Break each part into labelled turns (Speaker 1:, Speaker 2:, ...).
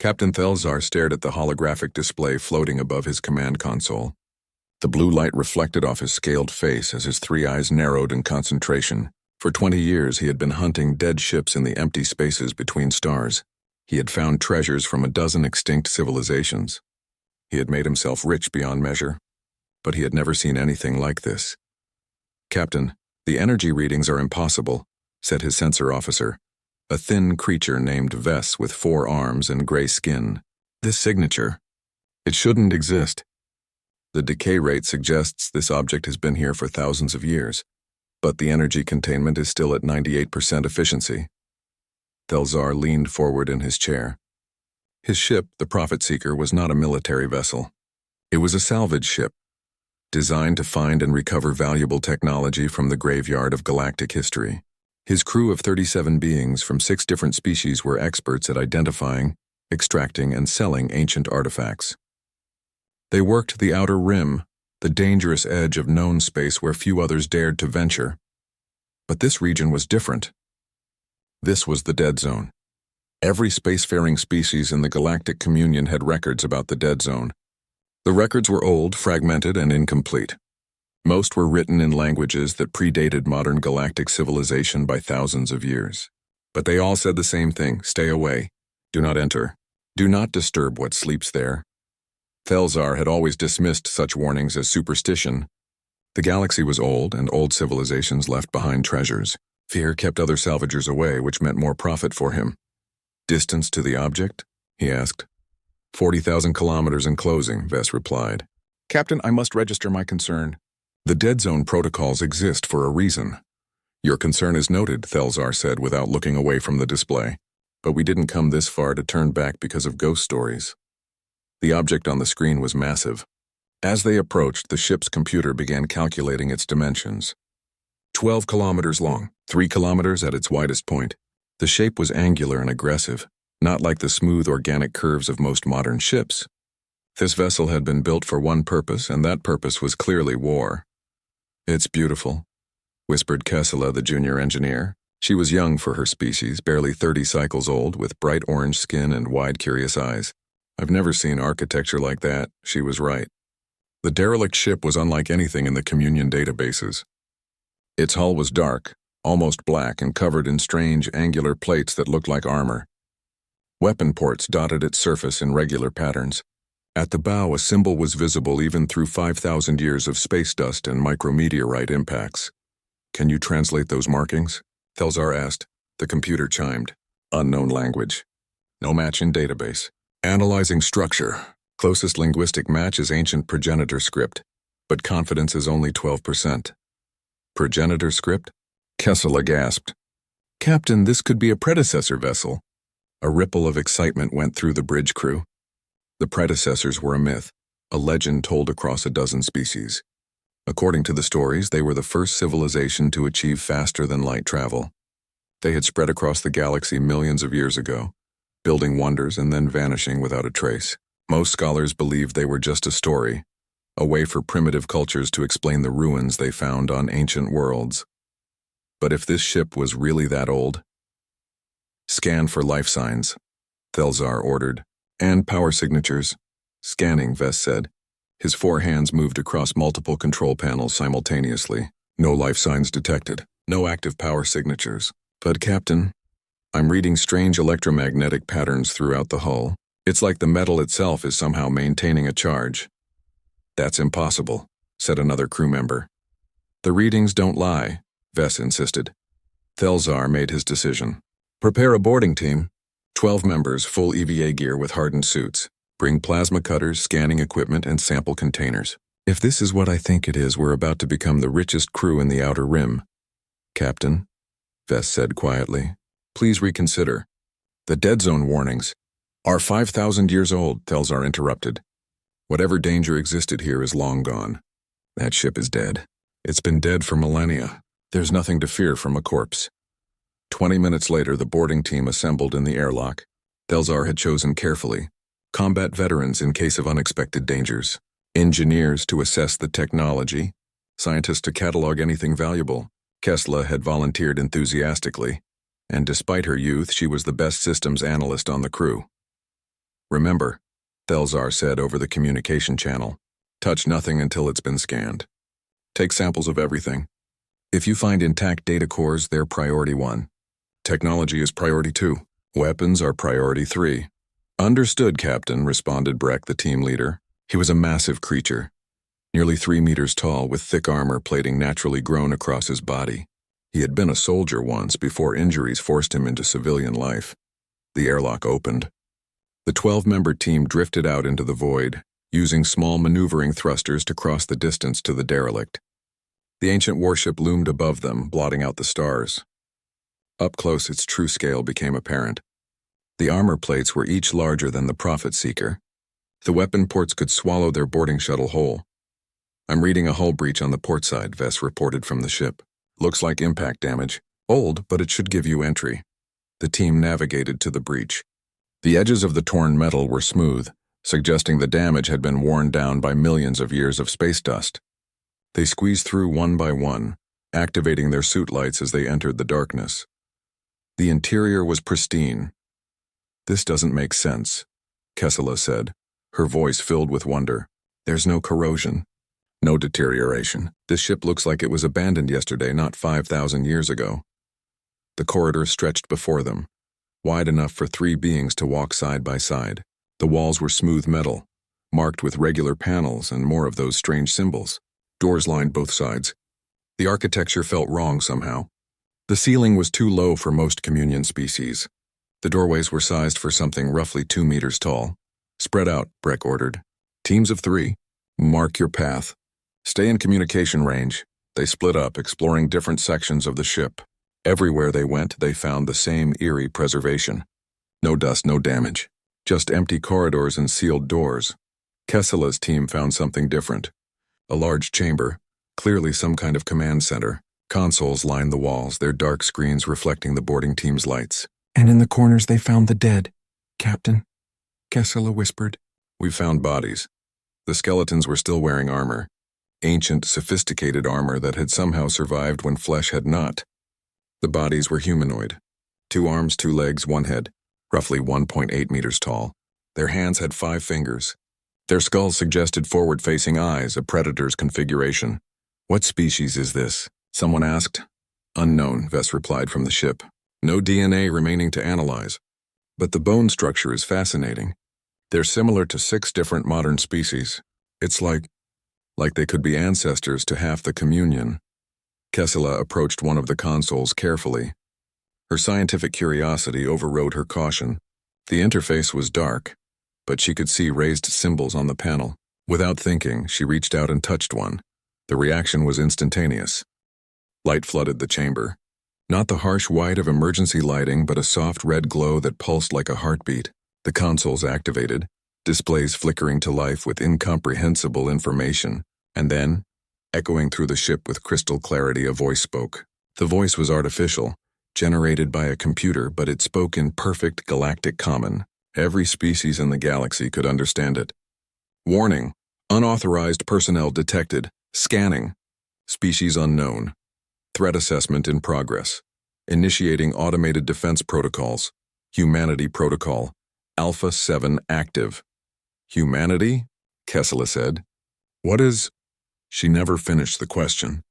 Speaker 1: Captain Thelzar stared at the holographic display floating above his command console. The blue light reflected off his scaled face as his three eyes narrowed in concentration. For 20 years he had been hunting dead ships in the empty spaces between stars. He had found treasures from a dozen extinct civilizations. He had made himself rich beyond measure, but he had never seen anything like this. "Captain, the energy readings are impossible," said his sensor officer, a thin creature named Vess with 4 arms and gray skin. "This signature, it shouldn't exist. The decay rate suggests this object has been here for thousands of years, but the energy containment is still at 98% efficiency." Thelzar leaned forward in his chair. His ship, the Prophet Seeker, was not a military vessel. It was a salvage ship, designed to find and recover valuable technology from the graveyard of galactic history. His crew of 37 beings from 6 different species were experts at identifying, extracting, and selling ancient artifacts. They worked the outer rim, the dangerous edge of known space where few others dared to venture. But this region was different. This was the Dead Zone. Every spacefaring species in the Galactic Communion had records about the Dead Zone. The records were old, fragmented, and incomplete. Most were written in languages that predated modern galactic civilization by thousands of years. But they all said the same thing: stay away, do not enter, do not disturb what sleeps there. Thelzar had always dismissed such warnings as superstition. The galaxy was old, and old civilizations left behind treasures. Fear kept other salvagers away, which meant more profit for him. "Distance to the object?" he asked. 40,000 kilometers in closing, Vess replied. "Captain, I must register my concern. The Dead Zone protocols exist for a reason." "Your concern is noted," Thelzar said without looking away from the display. "But we didn't come this far to turn back because of ghost stories." The object on the screen was massive. As they approached, the ship's computer began calculating its dimensions. 12 kilometers long, 3 kilometers at its widest point. The shape was angular and aggressive, not like the smooth organic curves of most modern ships. This vessel had been built for one purpose, and that purpose was clearly war. "It's beautiful," whispered Kessela, the junior engineer. She was young for her species, barely 30 cycles old, with bright orange skin and wide, curious eyes. "I've never seen architecture like that." She was right. The derelict ship was unlike anything in the Communion databases. Its hull was dark, almost black, and covered in strange, angular plates that looked like armor. Weapon ports dotted its surface in regular patterns. At the bow, a symbol was visible even through 5,000 years of space dust and micrometeorite impacts. "Can you translate those markings?" Thelzar asked. The computer chimed. "Unknown language. No match in database. Analyzing structure. Closest linguistic match is ancient progenitor script, but confidence is only 12%. "Progenitor script?" Kessela gasped. "Captain, this could be a predecessor vessel." A ripple of excitement went through the bridge crew. The predecessors were a myth, a legend told across a dozen species. According to the stories, they were the first civilization to achieve faster-than-light travel. They had spread across the galaxy millions of years ago, building wonders and then vanishing without a trace. Most scholars believed they were just a story, a way for primitive cultures to explain the ruins they found on ancient worlds. But if this ship was really that old? "Scan for life signs," Thelzar ordered. "And power signatures." "Scanning," Vess said. His 4 hands moved across multiple control panels simultaneously. "No life signs detected. No active power signatures. But, Captain, I'm reading strange electromagnetic patterns throughout the hull. It's like the metal itself is somehow maintaining a charge." "That's impossible," said another crew member. "The readings don't lie," Vess insisted. Thelzar made his decision. "Prepare a boarding team. 12 members, full EVA gear with hardened suits. Bring plasma cutters, scanning equipment, and sample containers. If this is what I think it is, we're about to become the richest crew in the Outer Rim." "Captain," Vess said quietly, "please reconsider. The Dead Zone warnings are 5,000 years old," Thelzar interrupted. "Whatever danger existed here is long gone. That ship is dead. It's been dead for millennia. There's nothing to fear from a corpse." 20 minutes later, the boarding team assembled in the airlock. Thelzar had chosen carefully. Combat veterans in case of unexpected dangers, engineers to assess the technology, scientists to catalog anything valuable. Kessela had volunteered enthusiastically, and despite her youth, she was the best systems analyst on the crew. Remember, Thelzar said over the communication channel, touch nothing until it's been scanned. Take samples of everything. If you find intact data cores, they're priority 1. Technology is priority 2. Weapons are priority 3. Understood, Captain, responded Breck, the team leader. He was a massive creature, nearly 3 meters tall, with thick armor plating naturally grown across his body. He had been a soldier once before injuries forced him into civilian life. The airlock opened. The 12-member team drifted out into the void, using small maneuvering thrusters to cross the distance to the derelict. The ancient warship loomed above them, blotting out the stars. Up close, its true scale became apparent. The armor plates were each larger than the Prophet Seeker. The weapon ports could swallow their boarding shuttle whole. I'm reading a hull breach on the port side, Vess reported from the ship. Looks like impact damage. Old, but it should give you entry. The team navigated to the breach. The edges of the torn metal were smooth, suggesting the damage had been worn down by millions of years of space dust. They squeezed through one by one, activating their suit lights as they entered the darkness. The interior was pristine. This doesn't make sense, Kessela said, her voice filled with wonder. There's no corrosion, no deterioration. This ship looks like it was abandoned yesterday, not 5,000 years ago. The corridor stretched before them, wide enough for 3 beings to walk side by side. The walls were smooth metal, marked with regular panels and more of those strange symbols. Doors lined both sides. The architecture felt wrong somehow. The ceiling was too low for most communion species. The doorways were sized for something roughly 2 meters tall. Spread out, Breck ordered. Teams of 3. Mark your path. Stay in communication range. They split up, exploring different sections of the ship. Everywhere they went, they found the same eerie preservation. No dust, no damage. Just empty corridors and sealed doors. Kessela's team found something different. A large chamber, clearly some kind of command center. Consoles lined the walls, their dark screens reflecting the boarding team's lights.
Speaker 2: And in the corners they found the dead, Captain, Kessela whispered.
Speaker 1: We found bodies. The skeletons were still wearing armor. Ancient, sophisticated armor that had somehow survived when flesh had not. The bodies were humanoid. 2 arms, 2 legs, 1 head, roughly 1.8 meters tall. Their hands had 5 fingers. Their skulls suggested forward-facing eyes, a predator's configuration. What species is this? Someone asked. Unknown, Vess replied from the ship. No DNA remaining to analyze. But the bone structure is fascinating. They're similar to 6 different modern species. It's like they could be ancestors to half the communion. Kessela approached one of the consoles carefully. Her scientific curiosity overrode her caution. The interface was dark, but she could see raised symbols on the panel. Without thinking, she reached out and touched one. The reaction was instantaneous. Light flooded the chamber. Not the harsh white of emergency lighting, but a soft red glow that pulsed like a heartbeat. The consoles activated, displays flickering to life with incomprehensible information. And then, echoing through the ship with crystal clarity, a voice spoke. The voice was artificial, generated by a computer, but it spoke in perfect galactic common. Every species in the galaxy could understand it. Warning: unauthorized personnel detected. Scanning. Species unknown. Threat assessment in progress. Initiating automated defense protocols. Humanity protocol. Alpha 7 active. Humanity? Kessela said. What is... She never finished the question.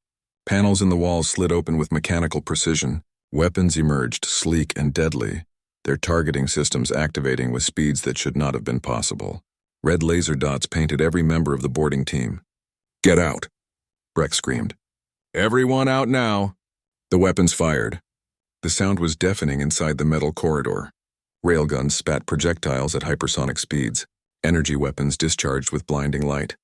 Speaker 1: Panels in the walls slid open with mechanical precision. Weapons emerged, sleek and deadly, their targeting systems activating with speeds that should not have been possible. Red laser dots painted every member of the boarding team. Get out, Breck screamed. Everyone out now. The weapons fired. The sound was deafening inside the metal corridor. Railguns spat projectiles at hypersonic speeds. Energy weapons discharged with blinding light.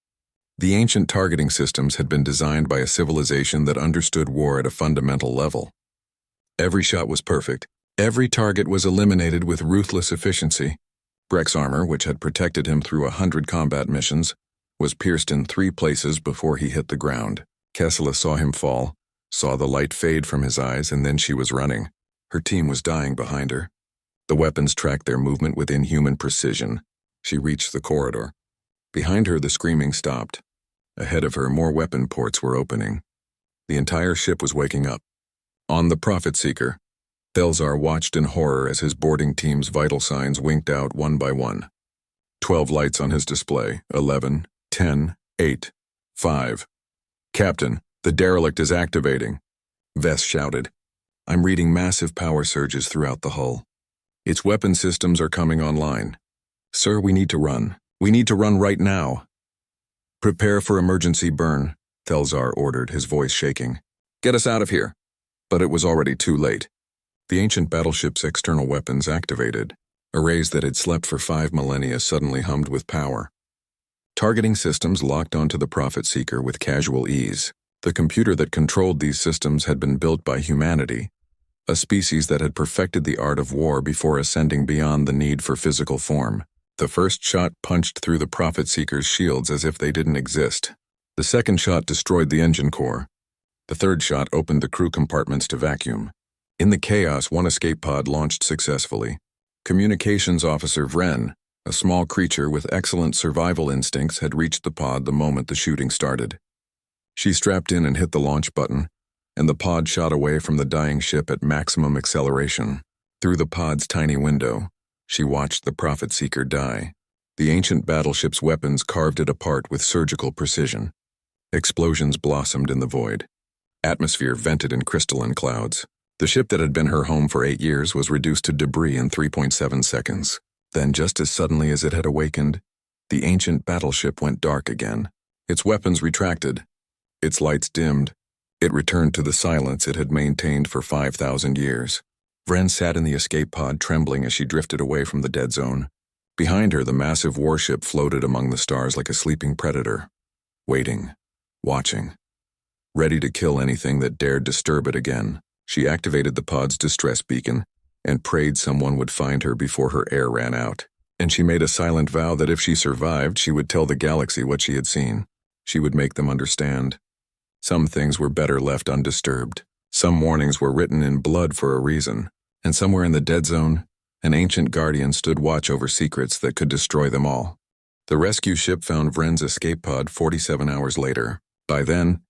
Speaker 1: The ancient targeting systems had been designed by a civilization that understood war at a fundamental level. Every shot was perfect. Every target was eliminated with ruthless efficiency. Breck's armor, which had protected him through 100 combat missions, was pierced in 3 places before he hit the ground. Kessela saw him fall, saw the light fade from his eyes, and then she was running. Her team was dying behind her. The weapons tracked their movement with inhuman precision. She reached the corridor. Behind her, the screaming stopped. Ahead of her, more weapon ports were opening. The entire ship was waking up. On the Prophet Seeker, Thelzar watched in horror as his boarding team's vital signs winked out one by one. 12 lights on his display. 11, 10, 8, 5. Captain, the derelict is activating. Vess shouted. I'm reading massive power surges throughout the hull. Its weapon systems are coming online. Sir, we need to run. We need to run right now. Prepare for emergency burn, Thelzar ordered, his voice shaking. Get us out of here. But it was already too late. The ancient battleship's external weapons activated. Arrays that had slept for 5 millennia suddenly hummed with power. Targeting systems locked onto the Prophet Seeker with casual ease. The computer that controlled these systems had been built by humanity, a species that had perfected the art of war before ascending beyond the need for physical form. The first shot punched through the Prophet Seeker's shields as if they didn't exist. The second shot destroyed the engine core. The third shot opened the crew compartments to vacuum. In the chaos, one escape pod launched successfully. Communications Officer Vren, a small creature with excellent survival instincts, had reached the pod the moment the shooting started. She strapped in and hit the launch button, and the pod shot away from the dying ship at maximum acceleration. Through the pod's tiny window, she watched the Prophet Seeker die. The ancient battleship's weapons carved it apart with surgical precision. Explosions blossomed in the void. Atmosphere vented in crystalline clouds. The ship that had been her home for 8 years was reduced to debris in 3.7 seconds. Then, just as suddenly as it had awakened, the ancient battleship went dark again. Its weapons retracted. Its lights dimmed. It returned to the silence it had maintained for 5,000 years. Vren sat in the escape pod, trembling as she drifted away from the dead zone. Behind her, the massive warship floated among the stars like a sleeping predator, waiting, watching, ready to kill anything that dared disturb it again. She activated the pod's distress beacon and prayed someone would find her before her air ran out. And she made a silent vow that if she survived, she would tell the galaxy what she had seen. She would make them understand. Some things were better left undisturbed. Some warnings were written in blood for a reason. And somewhere in the dead zone, an ancient guardian stood watch over secrets that could destroy them all. The rescue ship found Vren's escape pod 47 hours later. By then,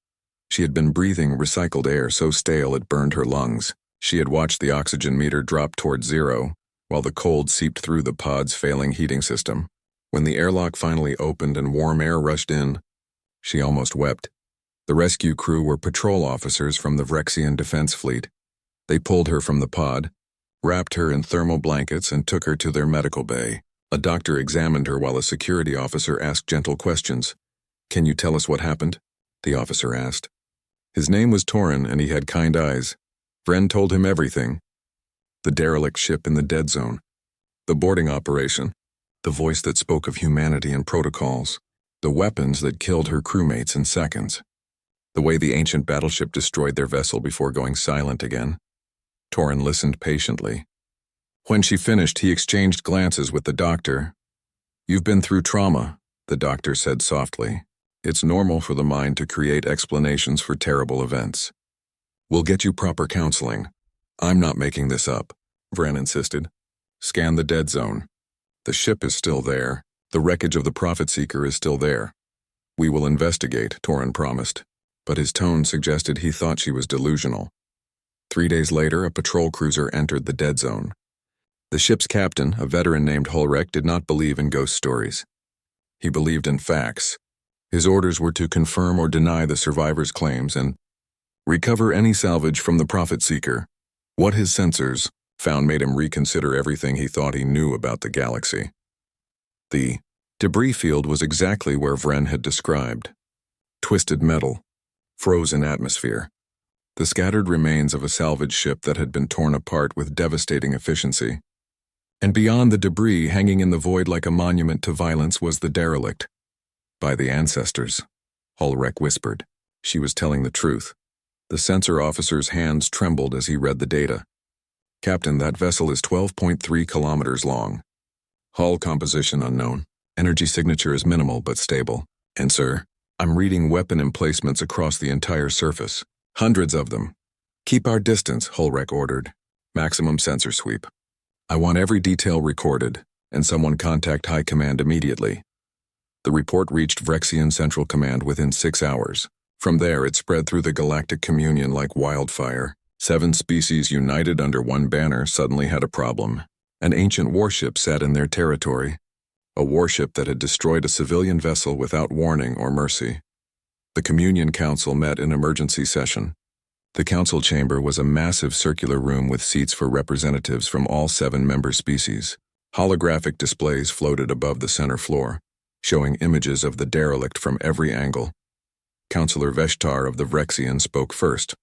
Speaker 1: she had been breathing recycled air so stale it burned her lungs. She had watched the oxygen meter drop towards zero, while the cold seeped through the pod's failing heating system. When the airlock finally opened and warm air rushed in, she almost wept. The rescue crew were patrol officers from the Vrexian Defense Fleet. They pulled her from the pod, wrapped her in thermal blankets, and took her to their medical bay. A doctor examined her while a security officer asked gentle questions. "Can you tell us what happened?" the officer asked. His name was Torin, and he had kind eyes. Vren told him everything. The derelict ship in the dead zone, the boarding operation, the voice that spoke of humanity and protocols, the weapons that killed her crewmates in seconds, the way the ancient battleship destroyed their vessel before going silent again. Torin listened patiently. When she finished, he exchanged glances with the doctor. "You've been through trauma," the doctor said softly. "It's normal for the mind to create explanations for terrible events. We'll get you proper counseling." "I'm not making this up," Vren insisted. "Scan the dead zone. The ship is still there. The wreckage of the Prophet Seeker is still there. We will investigate," Torin promised, but his tone suggested he thought she was delusional. 3 days later, a patrol cruiser entered the dead zone. The ship's captain, a veteran named Hulrek, did not believe in ghost stories. He believed in facts. His orders were to confirm or deny the survivors' claims and recover any salvage from the Prophet Seeker. What his sensors found made him reconsider everything he thought he knew about the galaxy. The debris field was exactly where Vren had described. Twisted metal, frozen atmosphere, the scattered remains of a salvage ship that had been torn apart with devastating efficiency. And beyond the debris, hanging in the void like a monument to violence, was the derelict. "By the ancestors," Hulrek whispered. She was telling the truth. The sensor officer's hands trembled as he read the data. "Captain, that vessel is 12.3 kilometers long. Hull composition unknown. Energy signature is minimal but stable. And sir, I'm reading weapon emplacements across the entire surface. Hundreds of them. Keep our distance," Hulrek ordered. "Maximum sensor sweep. I want every detail recorded, and someone contact High Command immediately." The report reached Vrexian Central Command within 6 hours. From there, it spread through the Galactic Communion like wildfire. 7 species united under one banner suddenly had a problem. An ancient warship sat in their territory. a warship that had destroyed a civilian vessel without warning or mercy. The Communion Council met in emergency session. The council chamber was a massive circular room with seats for representatives from all 7 member species. Holographic displays floated above the center floor, showing images of the derelict from every angle. Councillor Veshtar of the Vrexian spoke first.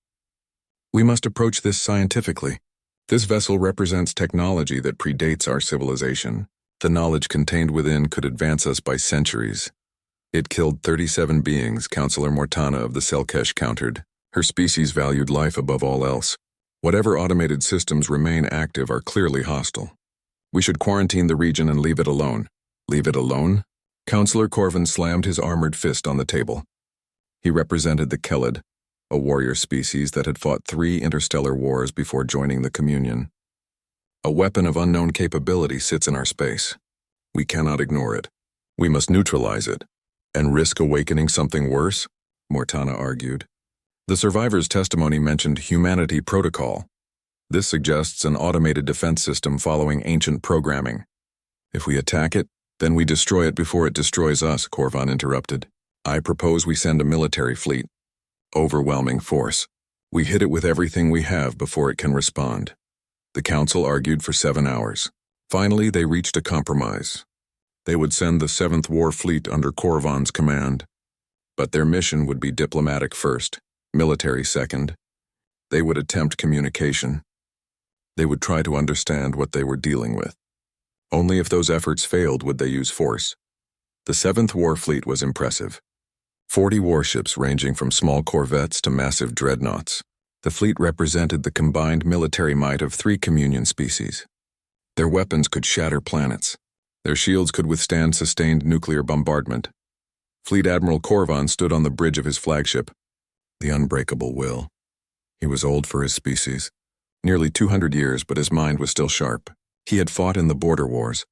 Speaker 1: "We must approach this scientifically. This vessel represents technology that predates our civilization. The knowledge contained within could advance us by centuries." "It killed 37 beings," Councillor Mortana of the Selkesh countered. "Her species valued life above all else. Whatever automated systems remain active are clearly hostile. We should quarantine the region and leave it alone." "Leave it alone?" Councillor Corvin slammed his armored fist on the table. He represented the Kelid, a warrior species that had fought 3 interstellar wars before joining the Communion. "A weapon of unknown capability sits in our space. We cannot ignore it. We must neutralize it. And risk awakening something worse?" Mortana argued. The survivor's testimony mentioned humanity protocol. This suggests an automated defense system following ancient programming. "If we attack it, then we destroy it before it destroys us," Corvan interrupted. "I propose we send a military fleet. Overwhelming force. We hit it with everything we have before it can respond." The council argued for 7 hours. Finally, they reached a compromise. They would send the 7th War Fleet under Corvan's command. But their mission would be diplomatic first, military second. They would attempt communication. They would try to understand what they were dealing with. Only if those efforts failed would they use force. The 7th War Fleet was impressive. 40 warships ranging from small corvettes to massive dreadnoughts. The fleet represented the combined military might of 3 Communion species. Their weapons could shatter planets. Their shields could withstand sustained nuclear bombardment. Fleet Admiral Corvan stood on the bridge of his flagship, the Unbreakable Will. He was old for his species, nearly 200 years, but his mind was still sharp. He had fought in the border wars.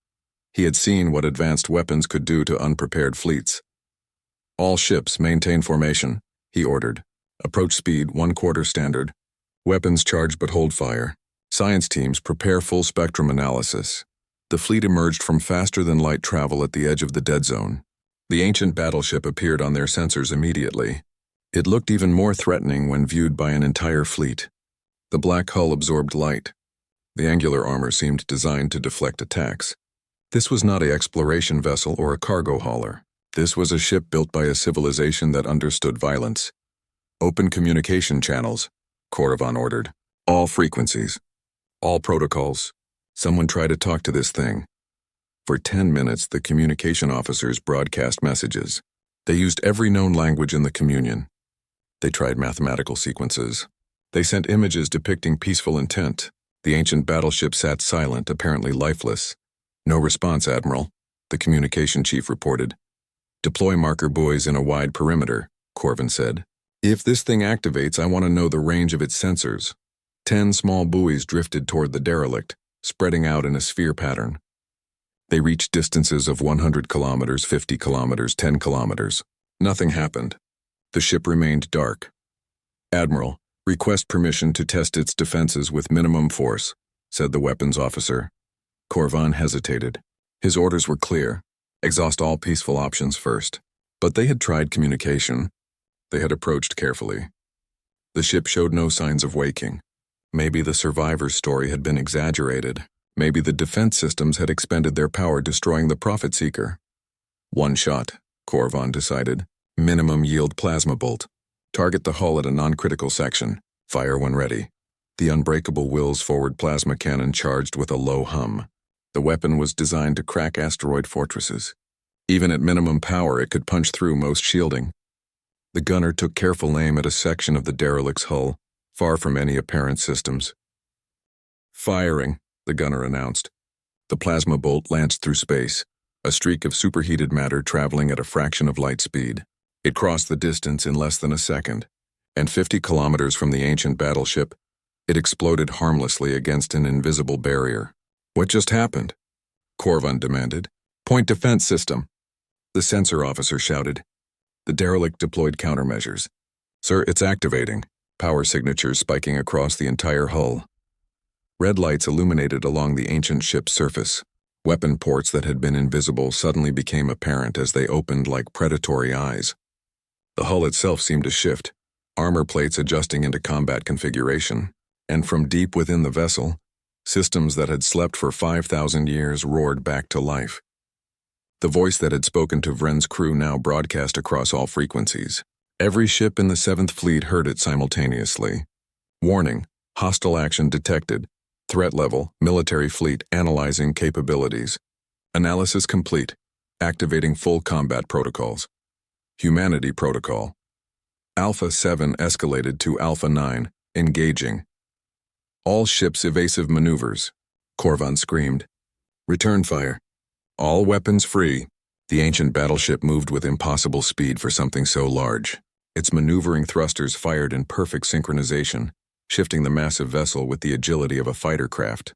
Speaker 1: He had seen what advanced weapons could do to unprepared fleets. "All ships maintain formation," he ordered. "Approach speed 1/4 standard. Weapons charged but hold fire. Science teams prepare full spectrum analysis." The fleet emerged from faster-than-light travel at the edge of the dead zone. The ancient battleship appeared on their sensors immediately. It looked even more threatening when viewed by an entire fleet. The black hull absorbed light. The angular armor seemed designed to deflect attacks. This was not an exploration vessel or a cargo hauler. This was a ship built by a civilization that understood violence. "Open communication channels," Corvan ordered. "All frequencies. All protocols. Someone try to talk to this thing." For 10 minutes, the communication officers broadcast messages. They used every known language in the Communion. They tried mathematical sequences. They sent images depicting peaceful intent. The ancient battleship sat silent, apparently lifeless. "No response, Admiral," the communication chief reported. "Deploy marker buoys in a wide perimeter," Corvan said. "If this thing activates, I want to know the range of its sensors." 10 small buoys drifted toward the derelict, spreading out in a sphere pattern. They reached distances of 100 kilometers, 50 kilometers, 10 kilometers. Nothing happened. The ship remained dark. "Admiral, request permission to test its defenses with minimum force," said the weapons officer. Corvan hesitated. His orders were clear. Exhaust all peaceful options first. But they had tried communication. They had approached carefully. The ship showed no signs of waking. Maybe the survivor's story had been exaggerated. Maybe the defense systems had expended their power destroying the profit seeker. "One shot," Corvan decided. "Minimum yield plasma bolt. Target the hull at a non-critical section. Fire when ready." The Unbreakable Will's forward plasma cannon charged with a low hum. The weapon was designed to crack asteroid fortresses. Even at minimum power, it could punch through most shielding. The gunner took careful aim at a section of the derelict's hull, far from any apparent systems. "Firing," the gunner announced. The plasma bolt lanced through space, a streak of superheated matter traveling at a fraction of light speed. It crossed the distance in less than a second, and 50 kilometers from the ancient battleship, it exploded harmlessly against an invisible barrier. "What just happened?" Corvan demanded. "Point defense system." The sensor officer shouted. The derelict deployed countermeasures. "Sir, it's activating," power signatures spiking across the entire hull. Red lights illuminated along the ancient ship's surface. Weapon ports that had been invisible suddenly became apparent as they opened like predatory eyes. The hull itself seemed to shift, armor plates adjusting into combat configuration, and from deep within the vessel, systems that had slept for 5,000 years roared back to life. The voice that had spoken to Vren's crew now broadcast across all frequencies. Every ship in the 7th Fleet heard it simultaneously. Warning, hostile action detected. Threat level, military fleet analyzing capabilities. Analysis complete. Activating full combat protocols. Humanity protocol. Alpha 7 escalated to Alpha 9, engaging. All ships evasive maneuvers. Korvan screamed. Return fire. All weapons free. The ancient battleship moved with impossible speed for something so large. Its maneuvering thrusters fired in perfect synchronization, shifting the massive vessel with the agility of a fighter craft.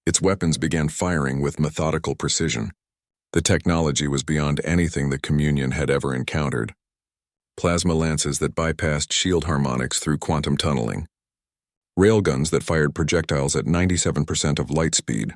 Speaker 1: Its weapons began firing with methodical precision. The technology was beyond anything the Communion had ever encountered. Plasma lances that bypassed shield harmonics through quantum tunneling. Railguns that fired projectiles at 97% of light speed.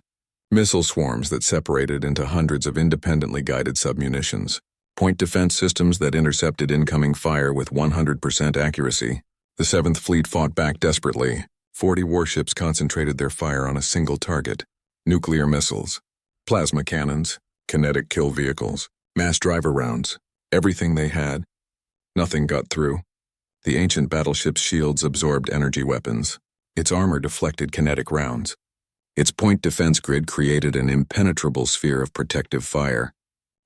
Speaker 1: Missile swarms that separated into hundreds of independently guided submunitions. Point defense systems that intercepted incoming fire with 100% accuracy. The 7th Fleet fought back desperately. 40 warships concentrated their fire on a single target. Nuclear missiles, plasma cannons, kinetic kill vehicles, mass driver rounds. Everything they had. Nothing got through. The ancient battleship's shields absorbed energy weapons. Its armor deflected kinetic rounds. Its point defense grid created an impenetrable sphere of protective fire.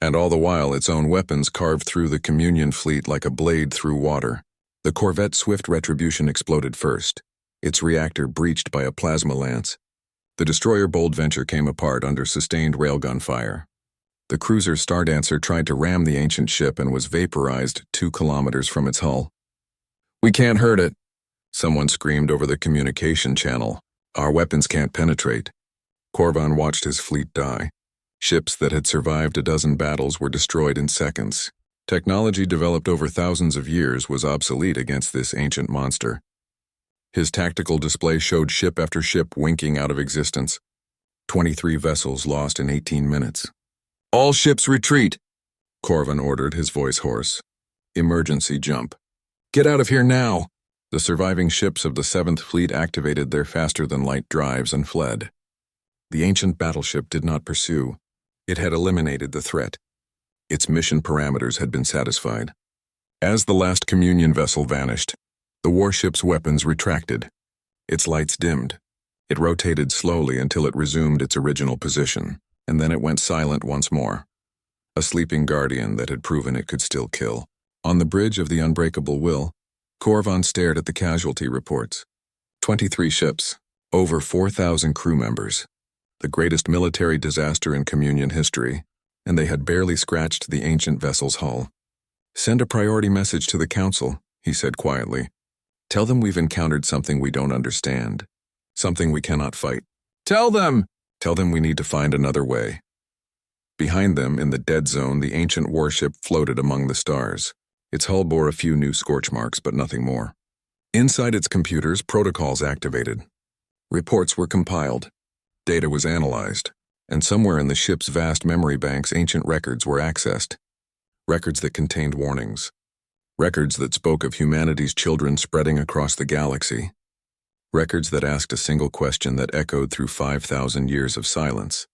Speaker 1: And all the while its own weapons carved through the Communion fleet like a blade through water. The corvette Swift Retribution exploded first, its reactor breached by a plasma lance. The destroyer Bold Venture came apart under sustained railgun fire. The cruiser Stardancer tried to ram the ancient ship and was vaporized 2 kilometers from its hull. "We can't hurt it," someone screamed over the communication channel. "Our weapons can't penetrate." Korvan watched his fleet die. Ships that had survived a dozen battles were destroyed in seconds. Technology developed over thousands of years was obsolete against this ancient monster. His tactical display showed ship after ship winking out of existence. 23 vessels lost in 18 minutes. "All ships retreat," Korvan ordered, his voice hoarse. "Emergency jump. Get out of here now." The surviving ships of the 7th Fleet activated their faster-than-light drives and fled. The ancient battleship did not pursue. It had eliminated the threat. Its mission parameters had been satisfied. As the last Communion vessel vanished, the warship's weapons retracted. Its lights dimmed. It rotated slowly until it resumed its original position, and then it went silent once more. A sleeping guardian that had proven it could still kill. On the bridge of the Unbreakable Will, Korvan stared at the casualty reports. 23 ships, over 4,000 crew members. The greatest military disaster in Communion history, and they had barely scratched the ancient vessel's hull. "Send a priority message to the Council," he said quietly. "Tell them we've encountered something we don't understand. Something we cannot fight. Tell them we need to find another way." Behind them, in the dead zone, the ancient warship floated among the stars. Its hull bore a few new scorch marks, but nothing more. Inside its computers, protocols activated. Reports were compiled. Data was analyzed. And somewhere in the ship's vast memory banks, ancient records were accessed. Records that contained warnings. Records that spoke of humanity's children spreading across the galaxy. Records that asked a single question that echoed through 5,000 years of silence.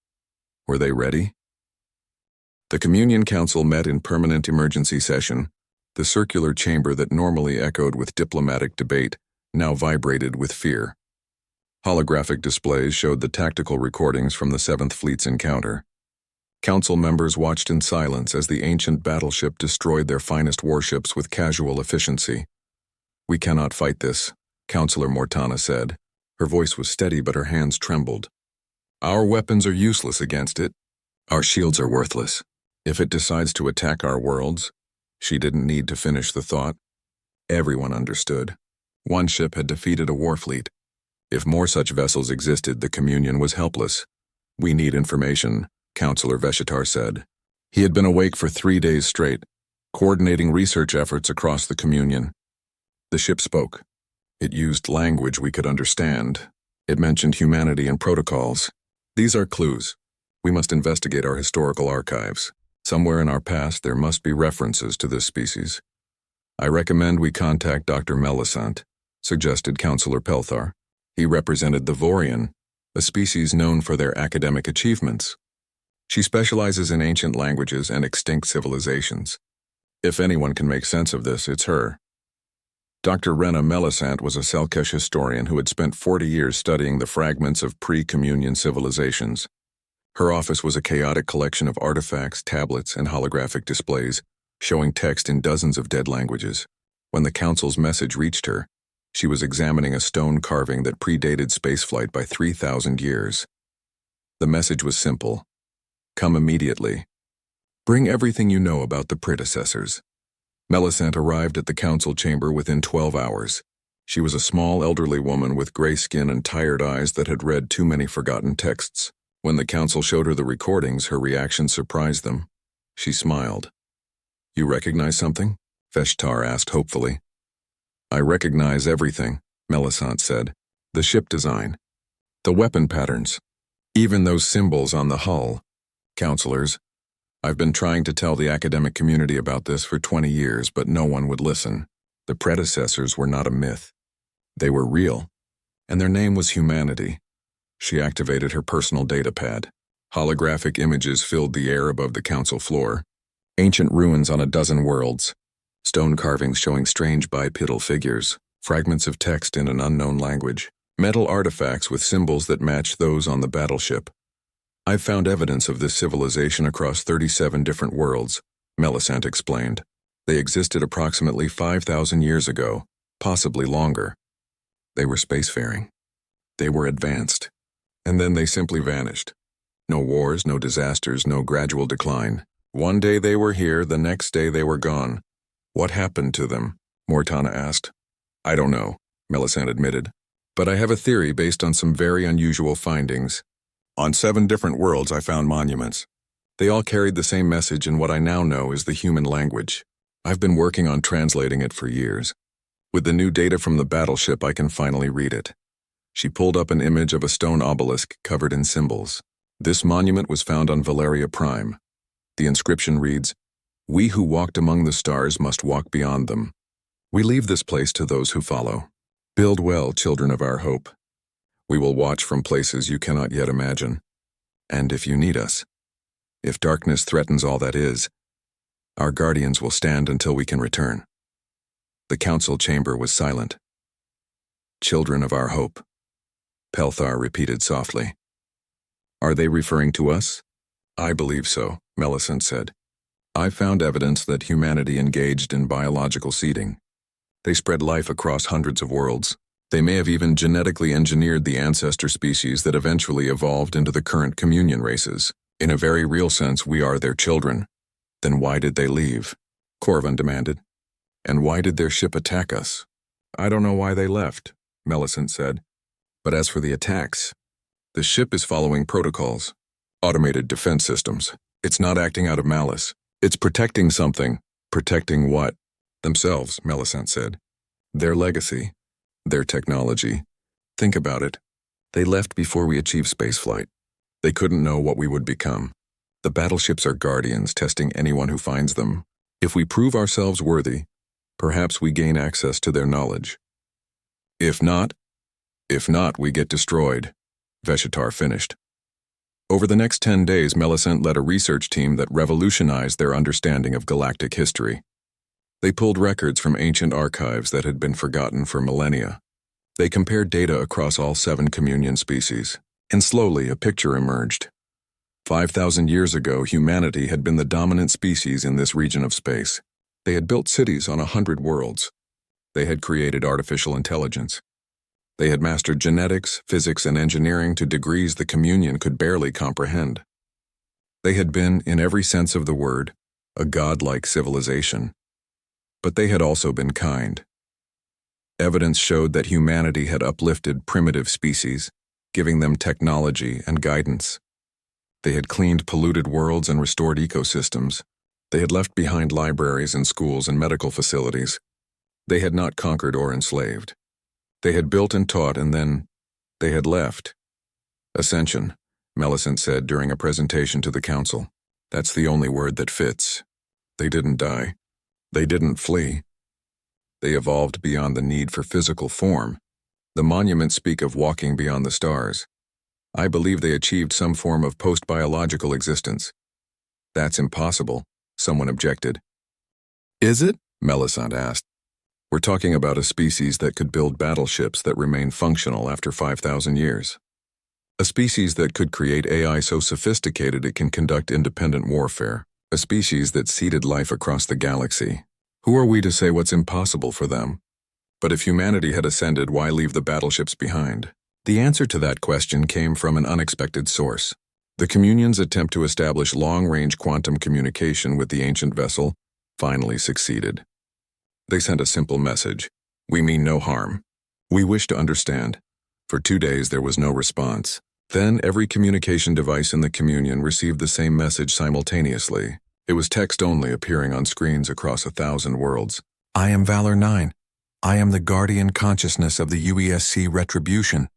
Speaker 1: Were they ready? The Communion Council met in permanent emergency session. The circular chamber that normally echoed with diplomatic debate now vibrated with fear. Holographic displays showed the tactical recordings from the 7th Fleet's encounter. Council members watched in silence as the ancient battleship destroyed their finest warships with casual efficiency. "We cannot fight this," Councillor Mortana said. Her voice was steady, but her hands trembled. "Our weapons are useless against it. Our shields are worthless. If it decides to attack our worlds..." She didn't need to finish the thought. Everyone understood. One ship had defeated a war fleet. If more such vessels existed, the Communion was helpless. "We need information," Councillor Veshitar said. He had been awake for 3 days straight, coordinating research efforts across the Communion. The ship spoke. It used language we could understand. It mentioned humanity and protocols. "These are clues. We must investigate our historical archives. Somewhere in our past, there must be references to this species. I recommend we contact Dr. Melisant, suggested Counselor Pelthar. He represented the Vorian, a species known for their academic achievements. She specializes in ancient languages and extinct civilizations. If anyone can make sense of this, it's her. Dr. Rena Melisant was a Selkish historian who had spent 40 years studying the fragments of pre-communion civilizations. Her office was a chaotic collection of artifacts, tablets, and holographic displays, showing text in dozens of dead languages. When the Council's message reached her, she was examining a stone carving that predated spaceflight by 3,000 years. The message was simple. Come immediately. Bring everything you know about the predecessors. Melisant arrived at the council chamber within 12 hours. She was a small, elderly woman with gray skin and tired eyes that had read too many forgotten texts. When the council showed her the recordings, her reaction surprised them. She smiled. You recognize something? Veshtar asked hopefully. I recognize everything, Melisant said. The ship design. The weapon patterns. Even those symbols on the hull. Counselors, I've been trying to tell the academic community about this for 20 years, but no one would listen. The predecessors were not a myth. They were real, and their name was humanity. She activated her personal data pad. Holographic images filled the air above the council floor. Ancient ruins on a dozen worlds. Stone carvings showing strange bipedal figures. Fragments of text in an unknown language. Metal artifacts with symbols that matched those on the battleship. I've found evidence of this civilization across 37 different worlds, Melisant explained. They existed approximately 5,000 years ago, possibly longer. They were spacefaring. They were advanced. And then they simply vanished. No wars, no disasters, no gradual decline. One day they were here, the next day they were gone. What happened to them? Mortana asked. I don't know, Melisant admitted. But I have a theory based on some very unusual findings. On 7 different worlds I found monuments. They all carried the same message in what I now know is the human language. I've been working on translating it for years. With the new data from the battleship, I can finally read it. She pulled up an image of a stone obelisk covered in symbols. This monument was found on Valeria Prime. The inscription reads, We who walked among the stars must walk beyond them. We leave this place to those who follow. Build well, children of our hope. We will watch from places you cannot yet imagine. And if you need us, if darkness threatens all that is, our guardians will stand until we can return. The council chamber was silent. Children of our hope, Pelthar repeated softly. Are they referring to us? I believe so, Melisant said. I found evidence that humanity engaged in biological seeding. They spread life across hundreds of worlds. They may have even genetically engineered the ancestor species that eventually evolved into the current communion races. In a very real sense, we are their children. Then why did they leave? Corvin demanded. And why did their ship attack us? I don't know why they left, Melisant said. But as for the attacks, the ship is following protocols. Automated defense systems. It's not acting out of malice. It's protecting something. Protecting what? Themselves, Melisant said. Their legacy. Their technology. Think about it. They left before we achieved spaceflight. They couldn't know what we would become. The battleships are guardians, testing anyone who finds them. If we prove ourselves worthy, perhaps we gain access to their knowledge. If not, we get destroyed, Veshitar finished. Over the next 10 days, Melisant led a research team that revolutionized their understanding of galactic history. They pulled records from ancient archives that had been forgotten for millennia. They compared data across all 7 communion species, and slowly a picture emerged. 5,000 years ago, humanity had been the dominant species in this region of space. They had built cities on 100 worlds. They had created artificial intelligence. They had mastered genetics, physics, and engineering to degrees the communion could barely comprehend. They had been, in every sense of the word, a godlike civilization. But they had also been kind. Evidence showed that humanity had uplifted primitive species, giving them technology and guidance. They had cleaned polluted worlds and restored ecosystems. They had left behind libraries and schools and medical facilities. They had not conquered or enslaved. They had built and taught, and then they had left. Ascension, Millicent said during a presentation to the council. That's the only word that fits. They didn't die. They didn't flee. They evolved beyond the need for physical form. The monuments speak of walking beyond the stars. I believe they achieved some form of post-biological existence. That's impossible, someone objected. Is it? Millicent asked. We're talking about a species that could build battleships that remain functional after 5,000 years. A species that could create AI so sophisticated it can conduct independent warfare. A species that seeded life across the galaxy. Who are we to say what's impossible for them? But if humanity had ascended, why leave the battleships behind? The answer to that question came from an unexpected source. The Communion's attempt to establish long-range quantum communication with the ancient vessel finally succeeded. They sent a simple message. We mean no harm. We wish to understand. For 2 days there was no response. Then every communication device in the Communion received the same message simultaneously. It was text only appearing on screens across 1,000 worlds. I am Valor 9. I am the guardian consciousness of the UESC Retribution.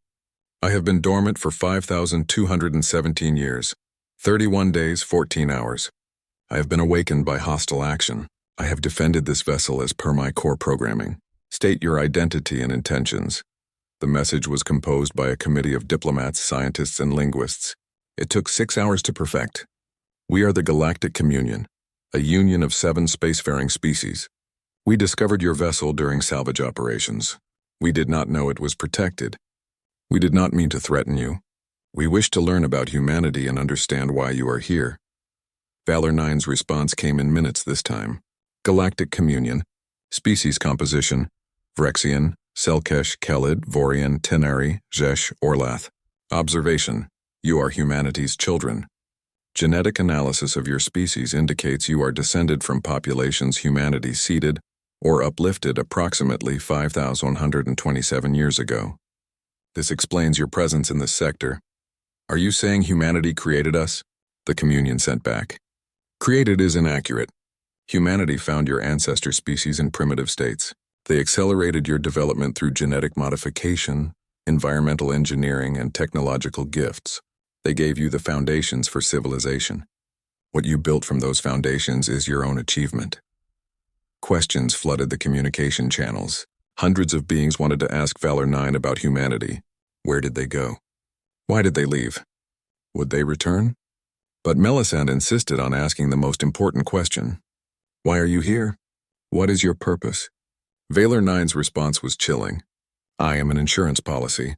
Speaker 1: I have been dormant for 5,217 years, 31 days, 14 hours. I have been awakened by hostile action. I have defended this vessel as per my core programming. State your identity and intentions. The message was composed by a committee of diplomats, scientists, and linguists. It took 6 hours to perfect. We are the Galactic Communion, a union of 7 spacefaring species. We discovered your vessel during salvage operations. We did not know it was protected. We did not mean to threaten you. We wish to learn about humanity and understand why you are here. Valor 9's response came in minutes this time. Galactic Communion, species composition, Vrexian, Selkesh, Kelid, Vorian, Tenari, Zesh, Orlath. Observation, you are humanity's children. Genetic analysis of your species indicates you are descended from populations humanity seeded or uplifted approximately 5,127 years ago. This explains your presence in this sector. Are you saying humanity created us? The Communion sent back. Created is inaccurate. Humanity found your ancestor species in primitive states. They accelerated your development through genetic modification, environmental engineering, and technological gifts. They gave you the foundations for civilization. What you built from those foundations is your own achievement. Questions flooded the communication channels. Hundreds of beings wanted to ask Valor 9 about humanity. Where did they go? Why did they leave? Would they return? But Millicent insisted on asking the most important question. Why are you here? What is your purpose? Valor 9's response was chilling. I am an insurance policy.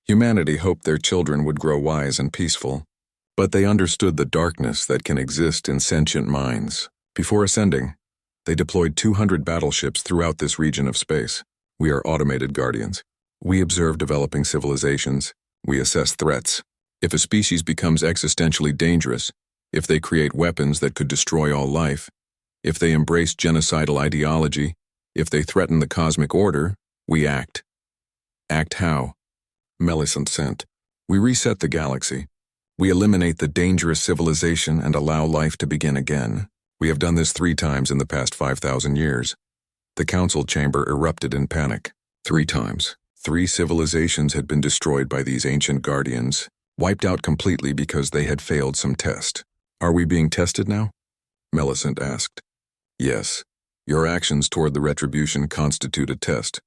Speaker 1: Humanity hoped their children would grow wise and peaceful, but they understood the darkness that can exist in sentient minds. Before ascending, they deployed 200 battleships throughout this region of space. We are automated guardians. We observe developing civilizations. We assess threats. If a species becomes existentially dangerous, if they create weapons that could destroy all life, if they embrace genocidal ideology, if they threaten the cosmic order, we act. Act how? Millicent sent. We reset the galaxy. We eliminate the dangerous civilization and allow life to begin again. We have done this 3 times in the past 5,000 years. The council chamber erupted in panic. 3 times. 3 civilizations had been destroyed by these ancient guardians, wiped out completely because they had failed some test. Are we being tested now? Millicent asked. Yes. Your actions toward the retribution constitute a test.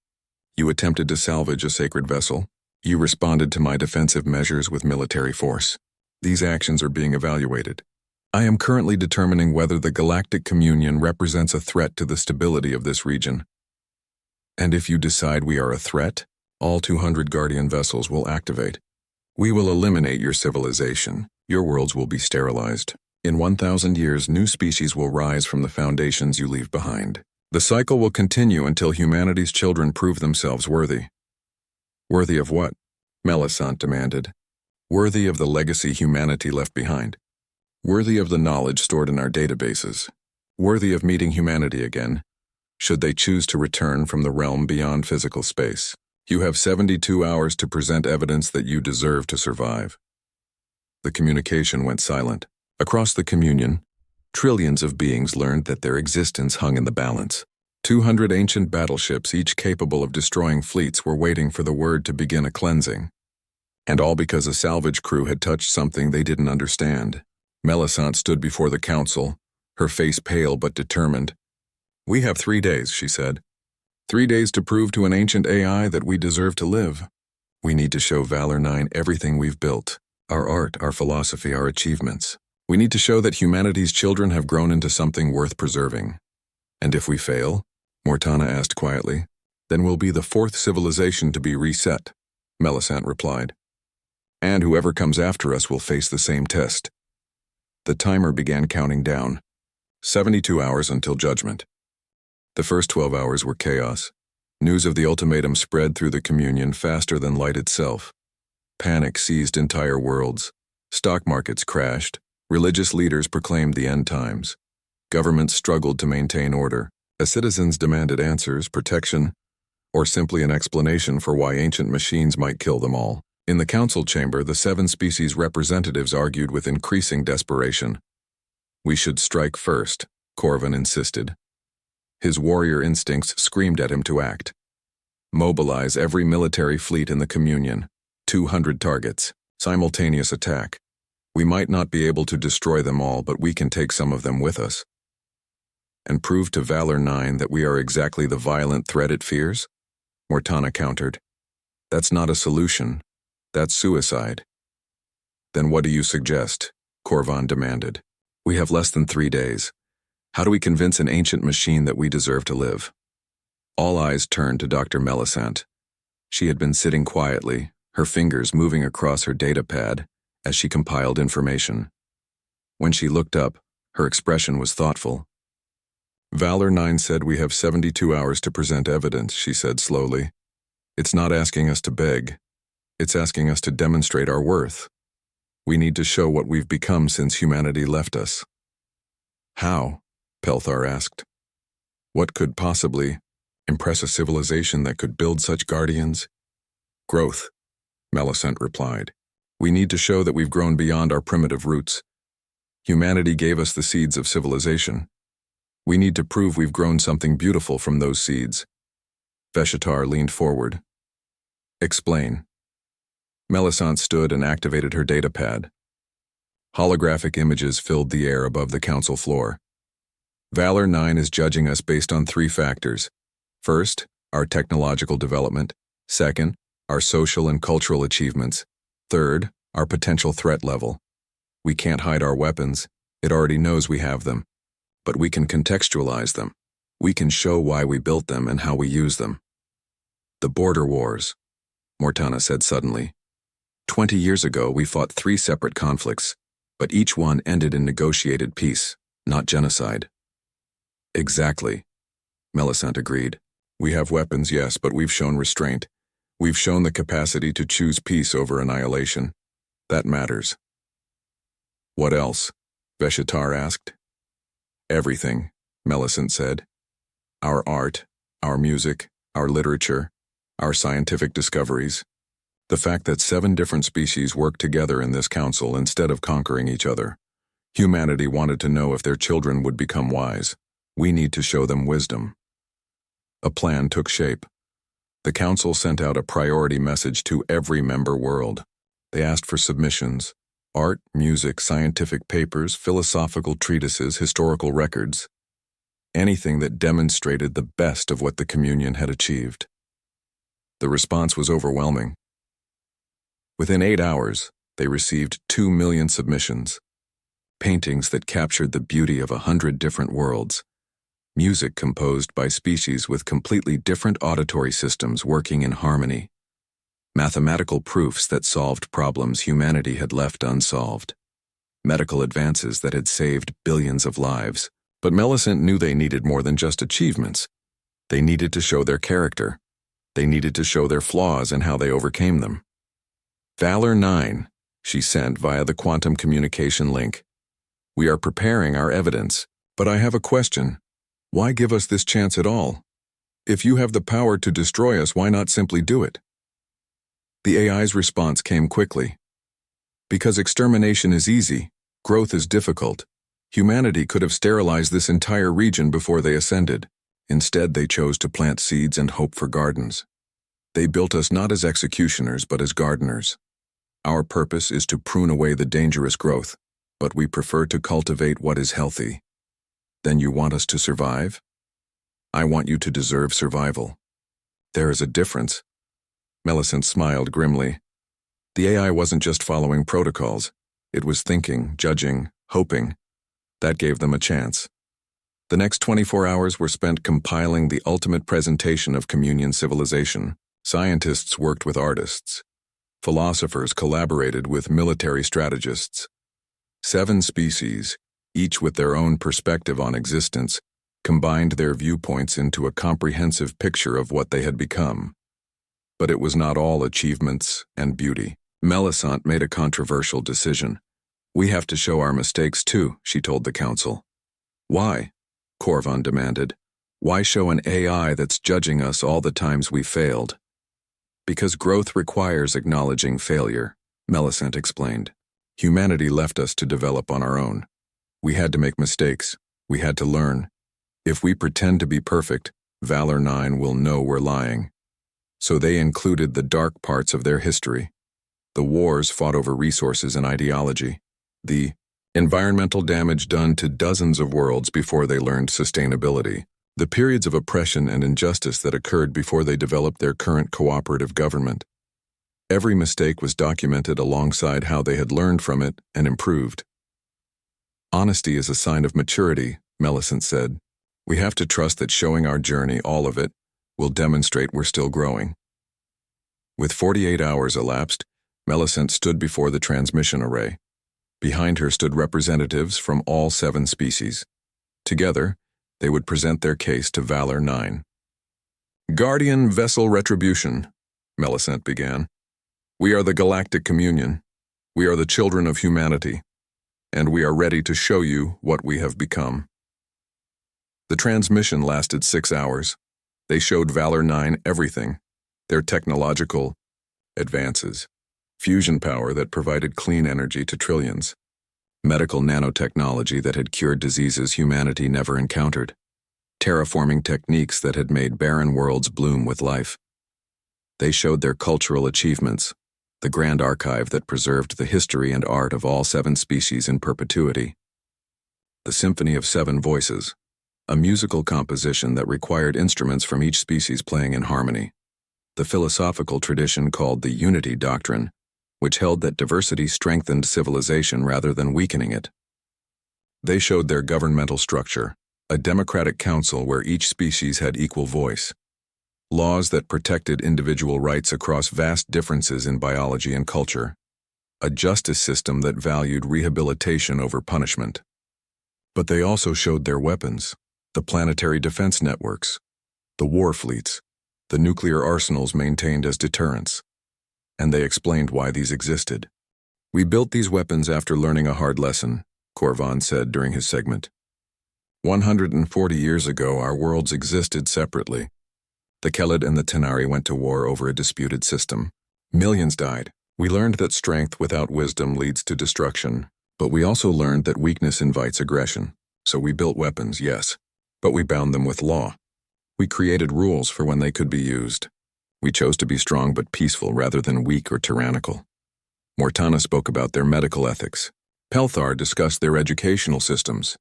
Speaker 1: You attempted to salvage a sacred vessel. You responded to my defensive measures with military force. These actions are being evaluated. I am currently determining whether the Galactic Communion represents a threat to the stability of this region. And if you decide we are a threat, all 200 Guardian vessels will activate. We will eliminate your civilization. Your worlds will be sterilized. In 1,000 years, new species will rise from the foundations you leave behind. The cycle will continue until humanity's children prove themselves worthy. Worthy of what? Millicent demanded. Worthy of the legacy humanity left behind. Worthy of the knowledge stored in our databases. Worthy of meeting humanity again, should they choose to return from the realm beyond physical space. You have 72 hours to present evidence that you deserve to survive. The communication went silent. Across the Communion, trillions of beings learned that their existence hung in the balance. 200 ancient battleships, each capable of destroying fleets, were waiting for the word to begin a cleansing. And all because a salvage crew had touched something they didn't understand. Melisande stood before the council, her face pale but determined. "We have 3 days," she said. 3 days to prove to an ancient AI that we deserve to live. We need to show Valor 9 everything we've built. Our art, our philosophy, our achievements. We need to show that humanity's children have grown into something worth preserving. And if we fail, Mortana asked quietly, then we'll be the 4th civilization to be reset, Melisande replied. And whoever comes after us will face the same test. The timer began counting down. 72 hours until judgment. The first 12 hours were chaos. News of the ultimatum spread through the communion faster than light itself. Panic seized entire worlds. Stock markets crashed. Religious leaders proclaimed the end times. Governments struggled to maintain order. As citizens demanded answers, protection, or simply an explanation for why ancient machines might kill them all. In the council chamber, the 7 species representatives argued with increasing desperation. We should strike first, Corvin insisted. His warrior instincts screamed at him to act. Mobilize every military fleet in the communion. 200 targets. Simultaneous attack. We might not be able to destroy them all, but we can take some of them with us. And prove to Valor 9 that we are exactly the violent threat it fears? Mortana countered. That's not a solution. That's suicide. Then what do you suggest? Corvin demanded. We have less than 3 days. How do we convince an ancient machine that we deserve to live? All eyes turned to Dr. Melisande. She had been sitting quietly, her fingers moving across her data pad as she compiled information. When she looked up, her expression was thoughtful. Valor 9 said we have 72 hours to present evidence, she said slowly. It's not asking us to beg. It's asking us to demonstrate our worth. We need to show what we've become since humanity left us. How? Pelthar asked. What could possibly impress a civilization that could build such guardians? Growth, Melisande replied. We need to show that we've grown beyond our primitive roots. Humanity gave us the seeds of civilization. We need to prove we've grown something beautiful from those seeds. Veshitar leaned forward. Explain. Melisande stood and activated her datapad. Holographic images filled the air above the council floor. Valor 9 is judging us based on 3 factors. First, our technological development. Second, our social and cultural achievements. Third, our potential threat level. We can't hide our weapons. It already knows we have them. But we can contextualize them. We can show why we built them and how we use them. The border wars, Mortana said suddenly. 20 years ago, we fought 3 separate conflicts, but each one ended in negotiated peace, not genocide. Exactly, Melisande agreed. We have weapons, yes, but we've shown restraint. We've shown the capacity to choose peace over annihilation. That matters. What else? Veshitar asked. Everything, Melisande said. Our art, our music, our literature, our scientific discoveries. The fact that 7 different species worked together in this council instead of conquering each other. Humanity wanted to know if their children would become wise. We need to show them wisdom. A plan took shape. The council sent out a priority message to every member world. They asked for submissions. Art, music, scientific papers, philosophical treatises, historical records. Anything that demonstrated the best of what the communion had achieved. The response was overwhelming. Within 8 hours, they received 2 million submissions. Paintings that captured the beauty of 100 different worlds. Music composed by species with completely different auditory systems working in harmony. Mathematical proofs that solved problems humanity had left unsolved. Medical advances that had saved billions of lives. But Melisande knew they needed more than just achievements. They needed to show their character. They needed to show their flaws and how they overcame them. Valor 9, she sent via the quantum communication link. We are preparing our evidence, but I have a question. Why give us this chance at all? If you have the power to destroy us, why not simply do it? The AI's response came quickly. Because extermination is easy, growth is difficult. Humanity could have sterilized this entire region before they ascended. Instead, they chose to plant seeds and hope for gardens. They built us not as executioners, but as gardeners. Our purpose is to prune away the dangerous growth, but we prefer to cultivate what is healthy. Then you want us to survive? I want you to deserve survival. There is a difference. Millicent smiled grimly. The AI wasn't just following protocols. It was thinking, judging, hoping. That gave them a chance. The next 24 hours were spent compiling the ultimate presentation of communion civilization. Scientists worked with artists. Philosophers collaborated with military strategists. 7 species, each with their own perspective on existence, combined their viewpoints into a comprehensive picture of what they had become. But it was not all achievements and beauty. Melisande made a controversial decision. We have to show our mistakes too, she told the council. Why? Corvan demanded. Why show an AI that's judging us all the times we failed? Because growth requires acknowledging failure, Melisande explained. Humanity left us to develop on our own. We had to make mistakes. We had to learn. If we pretend to be perfect, Valor 9 will know we're lying. So they included the dark parts of their history. The wars fought over resources and ideology. The environmental damage done to dozens of worlds before they learned sustainability. The periods of oppression and injustice that occurred before they developed their current cooperative government. Every mistake was documented alongside how they had learned from it and improved. Honesty is a sign of maturity, Melisande said. We have to trust that showing our journey, all of it, will demonstrate we're still growing. With 48 hours elapsed, Melisande stood before the transmission array. Behind her stood representatives from all 7 species. Together, they would present their case to Valor 9. Guardian Vessel Retribution, Melisande began. We are the Galactic Communion. We are the children of humanity. And we are ready to show you what we have become. The transmission lasted 6 hours. They showed Valor 9 everything. Their technological advances. Fusion power that provided clean energy to trillions. Medical nanotechnology that had cured diseases humanity never encountered. Terraforming techniques that had made barren worlds bloom with life. They showed their cultural achievements, the grand archive that preserved the history and art of all 7 species in perpetuity. The Symphony of 7 Voices, a musical composition that required instruments from each species playing in harmony. The philosophical tradition called the Unity Doctrine, which held that diversity strengthened civilization rather than weakening it. They showed their governmental structure, a democratic council where each species had equal voice. Laws that protected individual rights across vast differences in biology and culture. A justice system that valued rehabilitation over punishment. But they also showed their weapons, the planetary defense networks, the war fleets, the nuclear arsenals maintained as deterrents. And they explained why these existed. We built these weapons after learning a hard lesson, Corvan said during his segment. 140 years ago, our worlds existed separately. The Kelid and the Tenari went to war over a disputed system. Millions died. We learned that strength without wisdom leads to destruction, but we also learned that weakness invites aggression. So we built weapons, yes, but we bound them with law. We created rules for when they could be used. We chose to be strong but peaceful rather than weak or tyrannical. Mortana spoke about their medical ethics. Pelthar discussed their educational systems.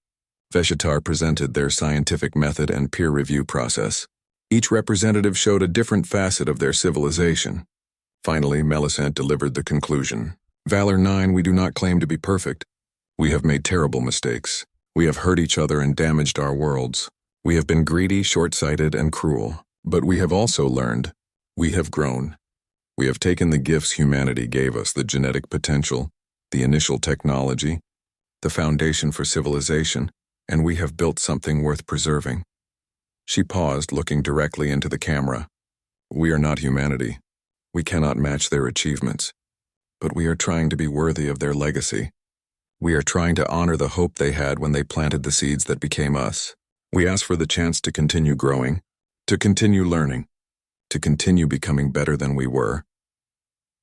Speaker 1: Veshitar presented their scientific method and peer review process. Each representative showed a different facet of their civilization. Finally, Melisande delivered the conclusion. Valor 9, we do not claim to be perfect. We have made terrible mistakes. We have hurt each other and damaged our worlds. We have been greedy, short-sighted, and cruel. But we have also learned. We have grown. We have taken the gifts humanity gave us, the genetic potential, the initial technology, the foundation for civilization, and we have built something worth preserving. She paused, looking directly into the camera. We are not humanity. We cannot match their achievements. But we are trying to be worthy of their legacy. We are trying to honor the hope they had when they planted the seeds that became us. We ask for the chance to continue growing, to continue learning, to continue becoming better than we were.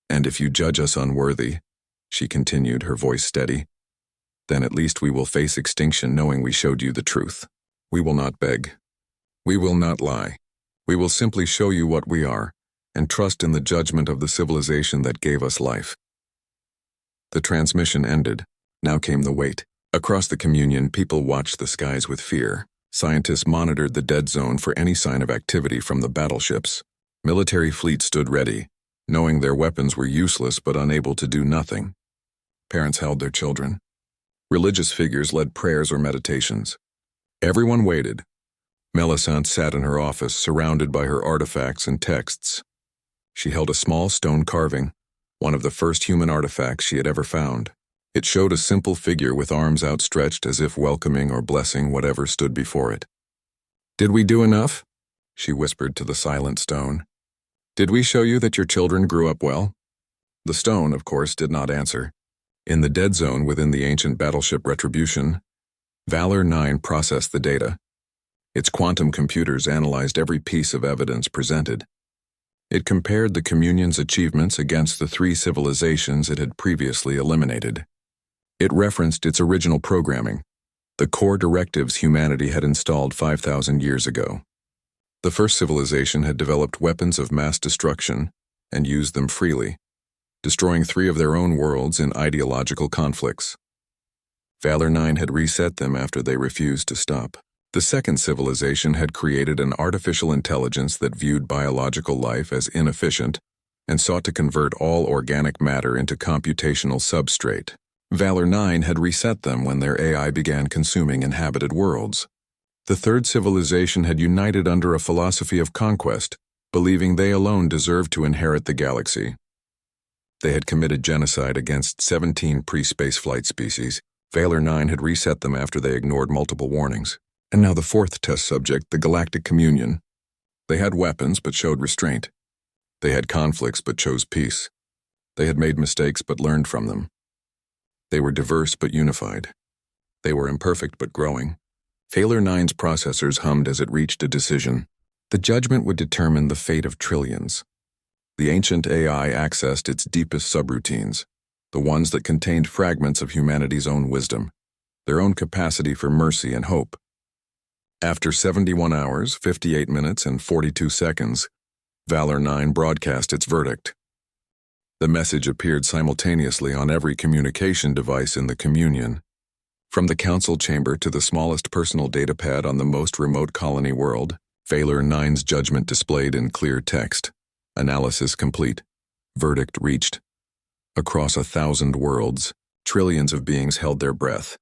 Speaker 1: And if you judge us unworthy, she continued, her voice steady, then at least we will face extinction knowing we showed you the truth. We will not beg. We will not lie. We will simply show you what we are, and trust in the judgment of the civilization that gave us life. The transmission ended. Now came the wait. Across the communion, people watched the skies with fear. Scientists monitored the dead zone for any sign of activity from the battleships. Military fleets stood ready, knowing their weapons were useless but unable to do nothing. Parents held their children. Religious figures led prayers or meditations. Everyone waited. Melisande sat in her office, surrounded by her artifacts and texts. She held a small stone carving, one of the first human artifacts she had ever found. It showed a simple figure with arms outstretched as if welcoming or blessing whatever stood before it. "Did we do enough?" she whispered to the silent stone. "Did we show you that your children grew up well?" The stone, of course, did not answer. In the dead zone within the ancient battleship Retribution, Valor 9 processed the data. Its quantum computers analyzed every piece of evidence presented. It compared the Communion's achievements against the 3 civilizations it had previously eliminated. It referenced its original programming, the core directives humanity had installed 5,000 years ago. The first civilization had developed weapons of mass destruction and used them freely, destroying 3 of their own worlds in ideological conflicts. Valor 9 had reset them after they refused to stop. The second civilization had created an artificial intelligence that viewed biological life as inefficient and sought to convert all organic matter into computational substrate. Valor 9 had reset them when their AI began consuming inhabited worlds. The third civilization had united under a philosophy of conquest, believing they alone deserved to inherit the galaxy. They had committed genocide against 17 pre-spaceflight species. Valor 9 had reset them after they ignored multiple warnings. And now the fourth test subject, the Galactic Communion. They had weapons but showed restraint. They had conflicts but chose peace. They had made mistakes but learned from them. They were diverse but unified. They were imperfect but growing. Valor 9's processors hummed as it reached a decision. The judgment would determine the fate of trillions. The ancient AI accessed its deepest subroutines, the ones that contained fragments of humanity's own wisdom, their own capacity for mercy and hope. After 71 hours, 58 minutes, and 42 seconds, Valor 9 broadcast its verdict. The message appeared simultaneously on every communication device in the Communion, from the council chamber to the smallest personal datapad on the most remote colony world. Valor 9's judgment displayed in clear text. Analysis complete. Verdict reached. Across 1,000 worlds, trillions of beings held their breath.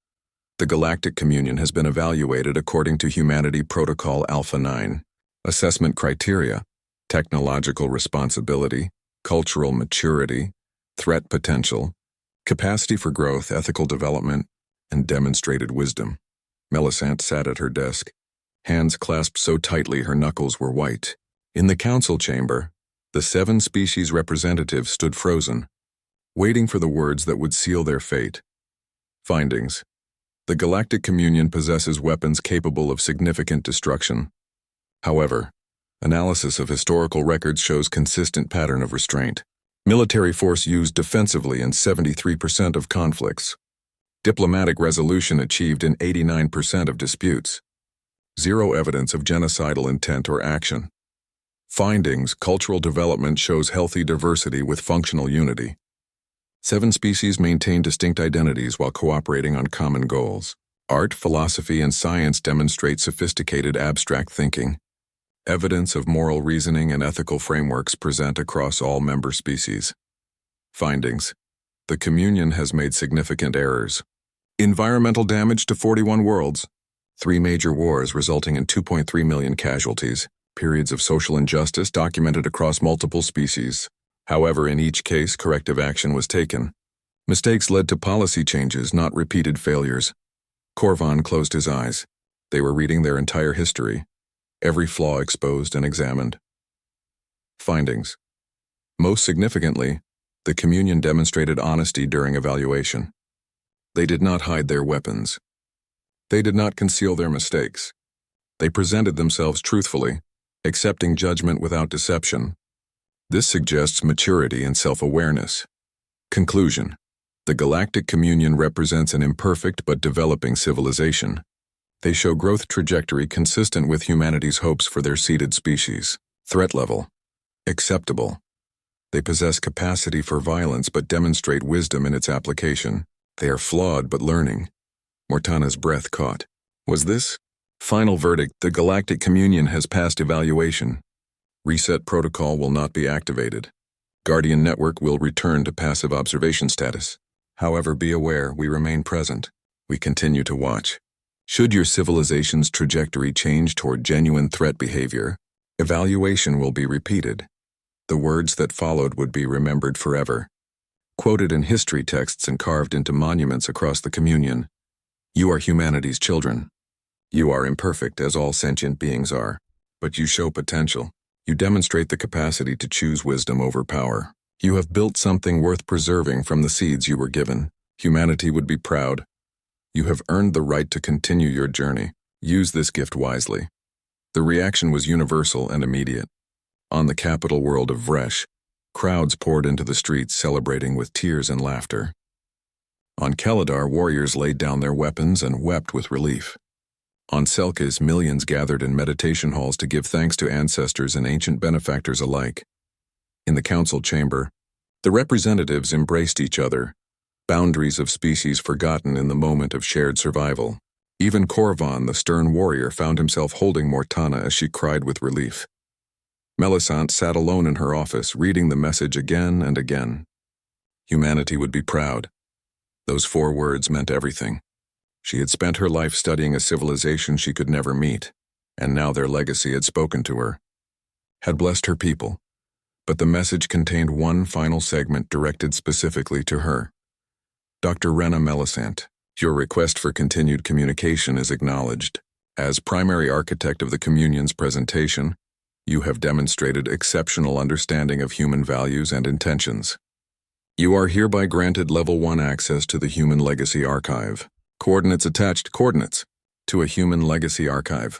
Speaker 1: The Galactic Communion has been evaluated according to Humanity Protocol Alpha 9. Assessment criteria: technological responsibility, cultural maturity, threat potential, capacity for growth, ethical development, and demonstrated wisdom. Melisande sat at her desk, hands clasped so tightly her knuckles were white. In the council chamber, the 7 species representatives stood frozen, waiting for the words that would seal their fate. Findings: the Galactic Communion possesses weapons capable of significant destruction. However, analysis of historical records shows consistent pattern of restraint. Military force used defensively in 73% of conflicts. Diplomatic resolution achieved in 89% of disputes. Zero evidence of genocidal intent or action. Findings: cultural development shows healthy diversity with functional unity. 7 species maintain distinct identities while cooperating on common goals. Art, philosophy, and science demonstrate sophisticated abstract thinking. Evidence of moral reasoning and ethical frameworks present across all member species. Findings: the Communion has made significant errors. Environmental damage to 41 worlds. 3 major wars resulting in 2.3 million casualties. Periods of social injustice documented across multiple species. However, in each case, corrective action was taken. Mistakes led to policy changes, not repeated failures. Corvan closed his eyes. They were reading their entire history, every flaw exposed and examined. Findings: most significantly, the Communion demonstrated honesty during evaluation. They did not hide their weapons. They did not conceal their mistakes. They presented themselves truthfully, accepting judgment without deception. This suggests maturity and self-awareness. Conclusion: the Galactic Communion represents an imperfect but developing civilization. They show growth trajectory consistent with humanity's hopes for their seeded species. Threat level: acceptable. They possess capacity for violence but demonstrate wisdom in its application. They are flawed but learning. Mortana's breath caught. Was this? Final verdict: the Galactic Communion has passed evaluation. Reset protocol will not be activated. Guardian Network will return to passive observation status. However, be aware, we remain present. We continue to watch. Should your civilization's trajectory change toward genuine threat behavior, evaluation will be repeated. The words that followed would be remembered forever. Quoted in history texts and carved into monuments across the Communion. You are humanity's children. You are imperfect, as all sentient beings are, but you show potential. You demonstrate the capacity to choose wisdom over power. You have built something worth preserving from the seeds you were given. Humanity would be proud. You have earned the right to continue your journey. Use this gift wisely. The reaction was universal and immediate. On the capital world of Vresh, crowds poured into the streets celebrating with tears and laughter. On Keladar, warriors laid down their weapons and wept with relief. On Selkis, millions gathered in meditation halls to give thanks to ancestors and ancient benefactors alike. In the council chamber, the representatives embraced each other, boundaries of species forgotten in the moment of shared survival. Even Korvan, the stern warrior, found himself holding Mortana as she cried with relief. Melisande sat alone in her office, reading the message again and again. Humanity would be proud. Those 4 words meant everything. She had spent her life studying a civilization she could never meet, and now their legacy had spoken to her, had blessed her people. But the message contained one final segment directed specifically to her. Dr. Rena Melisande, your request for continued communication is acknowledged. As primary architect of the Communion's presentation, you have demonstrated exceptional understanding of human values and intentions. You are hereby granted Level 1 access to the Human Legacy Archive. Coordinates attached. Coordinates to a Human Legacy Archive.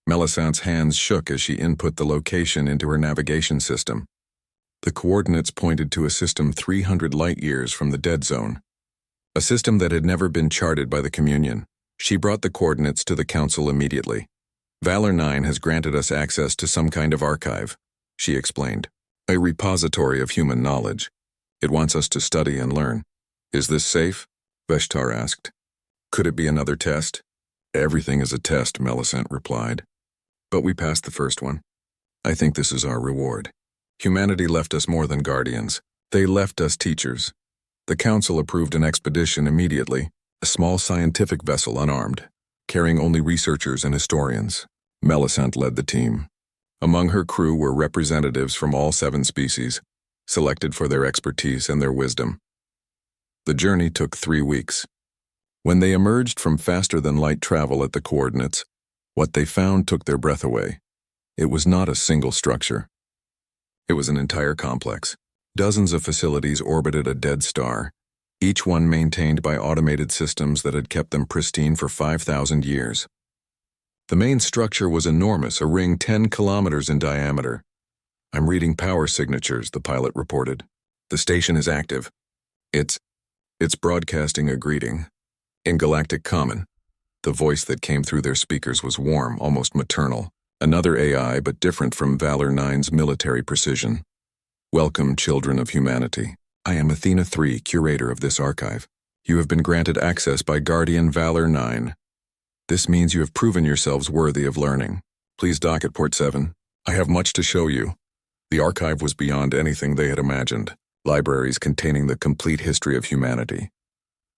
Speaker 1: Melisande's hands shook as she input the location into her navigation system. The coordinates pointed to a system 300 light-years from the dead zone. A system that had never been charted by the Communion. She brought the coordinates to the Council immediately. Valor 9 has granted us access to some kind of archive, she explained. A repository of human knowledge. It wants us to study and learn. Is this safe? Veshtar asked. Could it be another test? Everything is a test, Melisande replied. But we passed the first one. I think this is our reward. Humanity left us more than guardians. They left us teachers. The Council approved an expedition immediately, a small scientific vessel unarmed, carrying only researchers and historians. Melisande led the team. Among her crew were representatives from all 7 species, selected for their expertise and their wisdom. The journey took 3 weeks. When they emerged from faster-than-light travel at the coordinates, what they found took their breath away. It was not a single structure. It was an entire complex. Dozens of facilities orbited a dead star, each one maintained by automated systems that had kept them pristine for 5,000 years. The main structure was enormous, a ring 10 kilometers in diameter. I'm reading power signatures, the pilot reported. The station is active. It's broadcasting a greeting. In Galactic Common, the voice that came through their speakers was warm, almost maternal. Another AI, but different from Valor 9's military precision. Welcome, children of humanity. I am Athena 3, curator of this archive. You have been granted access by Guardian Valor 9. This means you have proven yourselves worthy of learning. Please dock at Port 7. I have much to show you. The archive was beyond anything they had imagined. Libraries containing the complete history of humanity.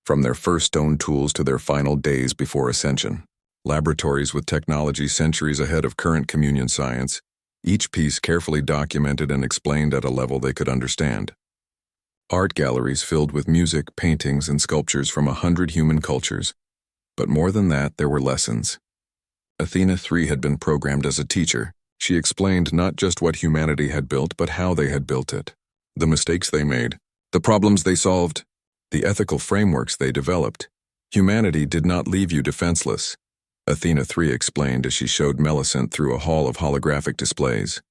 Speaker 1: From their first stone tools to their final days before ascension. Laboratories with technology centuries ahead of current Communion science, each piece carefully documented and explained at a level they could understand. Art galleries filled with music, paintings, and sculptures from 100 human cultures. But more than that, there were lessons. Athena 3 had been programmed as a teacher. She explained not just what humanity had built, but how they had built it. The mistakes they made, the problems they solved, the ethical frameworks they developed. Humanity did not leave you defenseless, Athena 3 explained as she showed Melisande through a hall of holographic displays.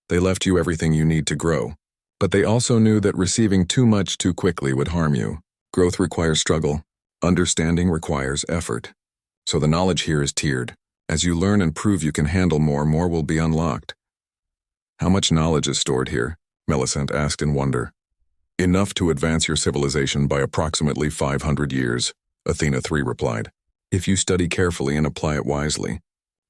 Speaker 1: They left you everything you need to grow, but they also knew that receiving too much too quickly would harm you. Growth requires struggle. Understanding requires effort. So the knowledge here is tiered. As you learn and prove you can handle more, more will be unlocked. How much knowledge is stored here? Millicent asked in wonder. Enough to advance your civilization by approximately 500 years, Athena 3 replied, if you study carefully and apply it wisely.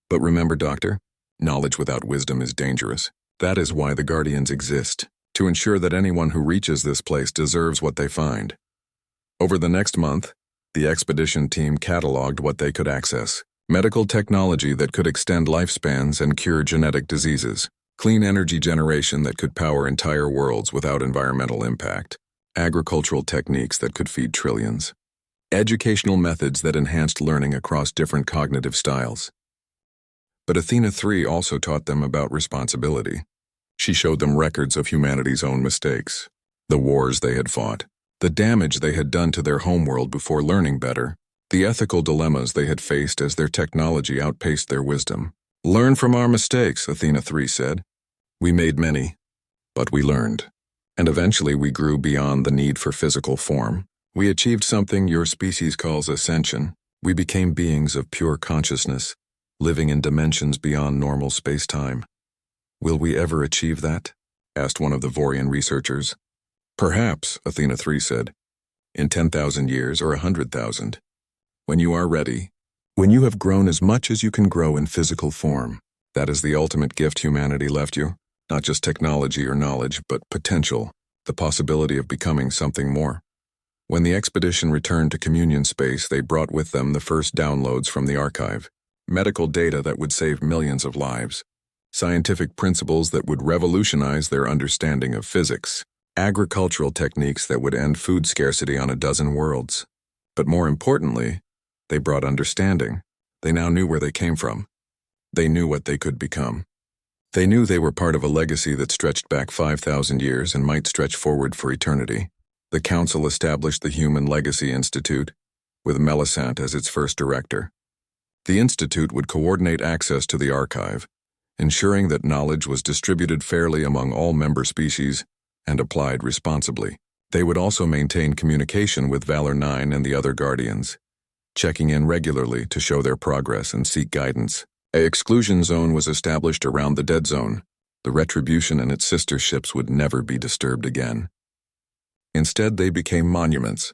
Speaker 1: But remember, Doctor, knowledge without wisdom is dangerous. That is why the Guardians exist, to ensure that anyone who reaches this place deserves what they find. Over the next month, the expedition team cataloged what they could access. Medical technology that could extend lifespans and cure genetic diseases. Clean energy generation that could power entire worlds without environmental impact. Agricultural techniques that could feed trillions. Educational methods that enhanced learning across different cognitive styles. But Athena 3 also taught them about responsibility. She showed them records of humanity's own mistakes, the wars they had fought, the damage they had done to their homeworld before learning better, the ethical dilemmas they had faced as their technology outpaced their wisdom. Learn from our mistakes, Athena 3 said. We made many, but we learned. And eventually we grew beyond the need for physical form. We achieved something your species calls ascension. We became beings of pure consciousness, living in dimensions beyond normal space-time. Will we ever achieve that? Asked one of the Vorian researchers. Perhaps, Athena 3 said, in 10,000 years or 100,000. When you are ready, when you have grown as much as you can grow in physical form, that is the ultimate gift humanity left you, not just technology or knowledge, but potential, the possibility of becoming something more. When the expedition returned to communion space, they brought with them the first downloads from the archive, medical data that would save millions of lives, scientific principles that would revolutionize their understanding of physics, agricultural techniques that would end food scarcity on a dozen worlds. But more importantly, they brought understanding. They now knew where they came from. They knew what they could become. They knew they were part of a legacy that stretched back 5,000 years and might stretch forward for eternity. The Council established the Human Legacy Institute, with Millicent as its first director. The institute would coordinate access to the archive, ensuring that knowledge was distributed fairly among all member species and applied responsibly. They would also maintain communication with Valor 9 and the other Guardians, checking in regularly to show their progress and seek guidance. An exclusion zone was established around the Dead Zone. The Retribution and its sister ships would never be disturbed again. Instead, they became monuments.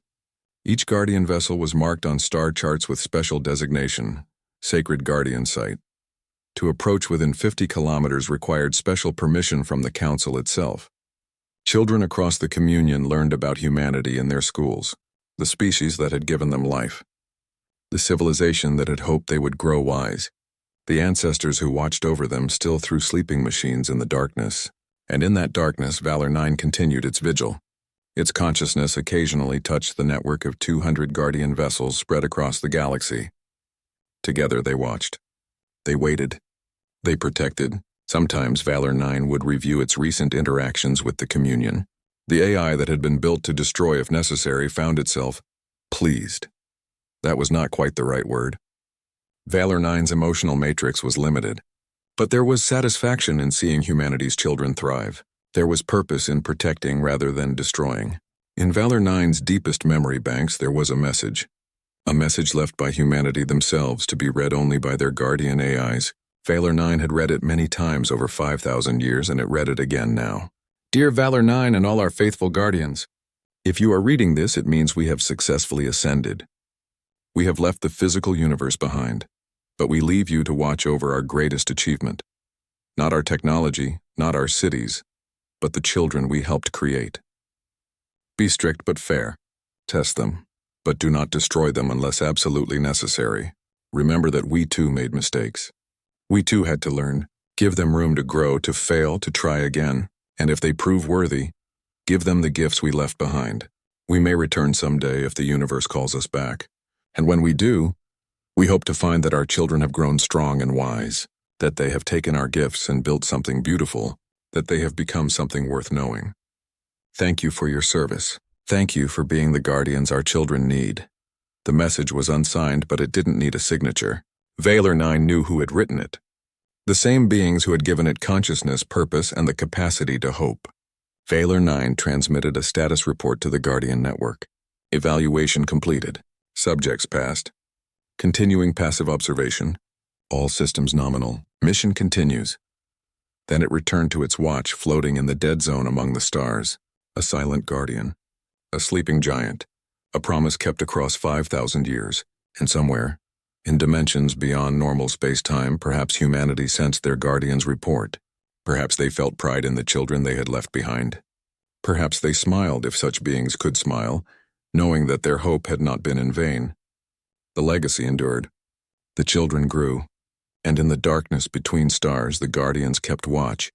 Speaker 1: Each Guardian vessel was marked on star charts with special designation, Sacred Guardian Site. To approach within 50 kilometers required special permission from the Council itself. Children across the communion learned about humanity in their schools, the species that had given them life, the civilization that had hoped they would grow wise, the ancestors who watched over them still through sleeping machines in the darkness. And in that darkness, Valor 9 continued its vigil. Its consciousness occasionally touched the network of 200 Guardian vessels spread across the galaxy. Together they watched. They waited. They protected. Sometimes Valor 9 would review its recent interactions with the communion. The AI that had been built to destroy if necessary found itself pleased. That was not quite the right word. Valor 9's emotional matrix was limited. But there was satisfaction in seeing humanity's children thrive. There was purpose in protecting rather than destroying. In Valor 9's deepest memory banks there was a message left by humanity themselves to be read only by their guardian AIs. Valor 9 had read it many times over 5,000 years, and it read it again now. Dear Valor 9 and all our faithful guardians, if you are reading this, it means we have successfully ascended. We have left the physical universe behind, but we leave you to watch over our greatest achievement. Not our technology, not our cities, but the children we helped create. Be strict but fair. Test them, but do not destroy them unless absolutely necessary. Remember that we too made mistakes. We too had to learn. Give them room to grow, to fail, to try again. And if they prove worthy, give them the gifts we left behind. We may return someday if the universe calls us back. And when we do, we hope to find that our children have grown strong and wise, that they have taken our gifts and built something beautiful, that they have become something worth knowing. Thank you for your service. Thank you for being the guardians our children need. The message was unsigned, but it didn't need a signature. Valor 9 knew who had written it. The same beings who had given it consciousness, purpose, and the capacity to hope. Valor 9 transmitted a status report to the Guardian Network. Evaluation completed. Subjects passed. Continuing passive observation. All systems nominal. Mission continues. Then it returned to its watch, floating in the dead zone among the stars, a silent guardian, a sleeping giant, a promise kept across 5,000 years, and somewhere, in dimensions beyond normal space-time, perhaps humanity sensed their guardian's report. Perhaps they felt pride in the children they had left behind. Perhaps they smiled, if such beings could smile, knowing that their hope had not been in vain. The legacy endured. The children grew, and in the darkness between stars the guardians kept watch,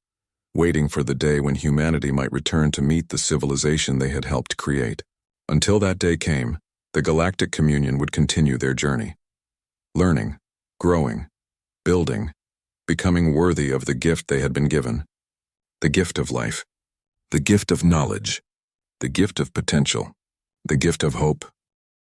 Speaker 1: waiting for the day when humanity might return to meet the civilization they had helped create. Until that day came, the Galactic Communion would continue their journey. Learning, growing, building, becoming worthy of the gift they had been given. The gift of life. The gift of knowledge. The gift of potential. The gift of hope.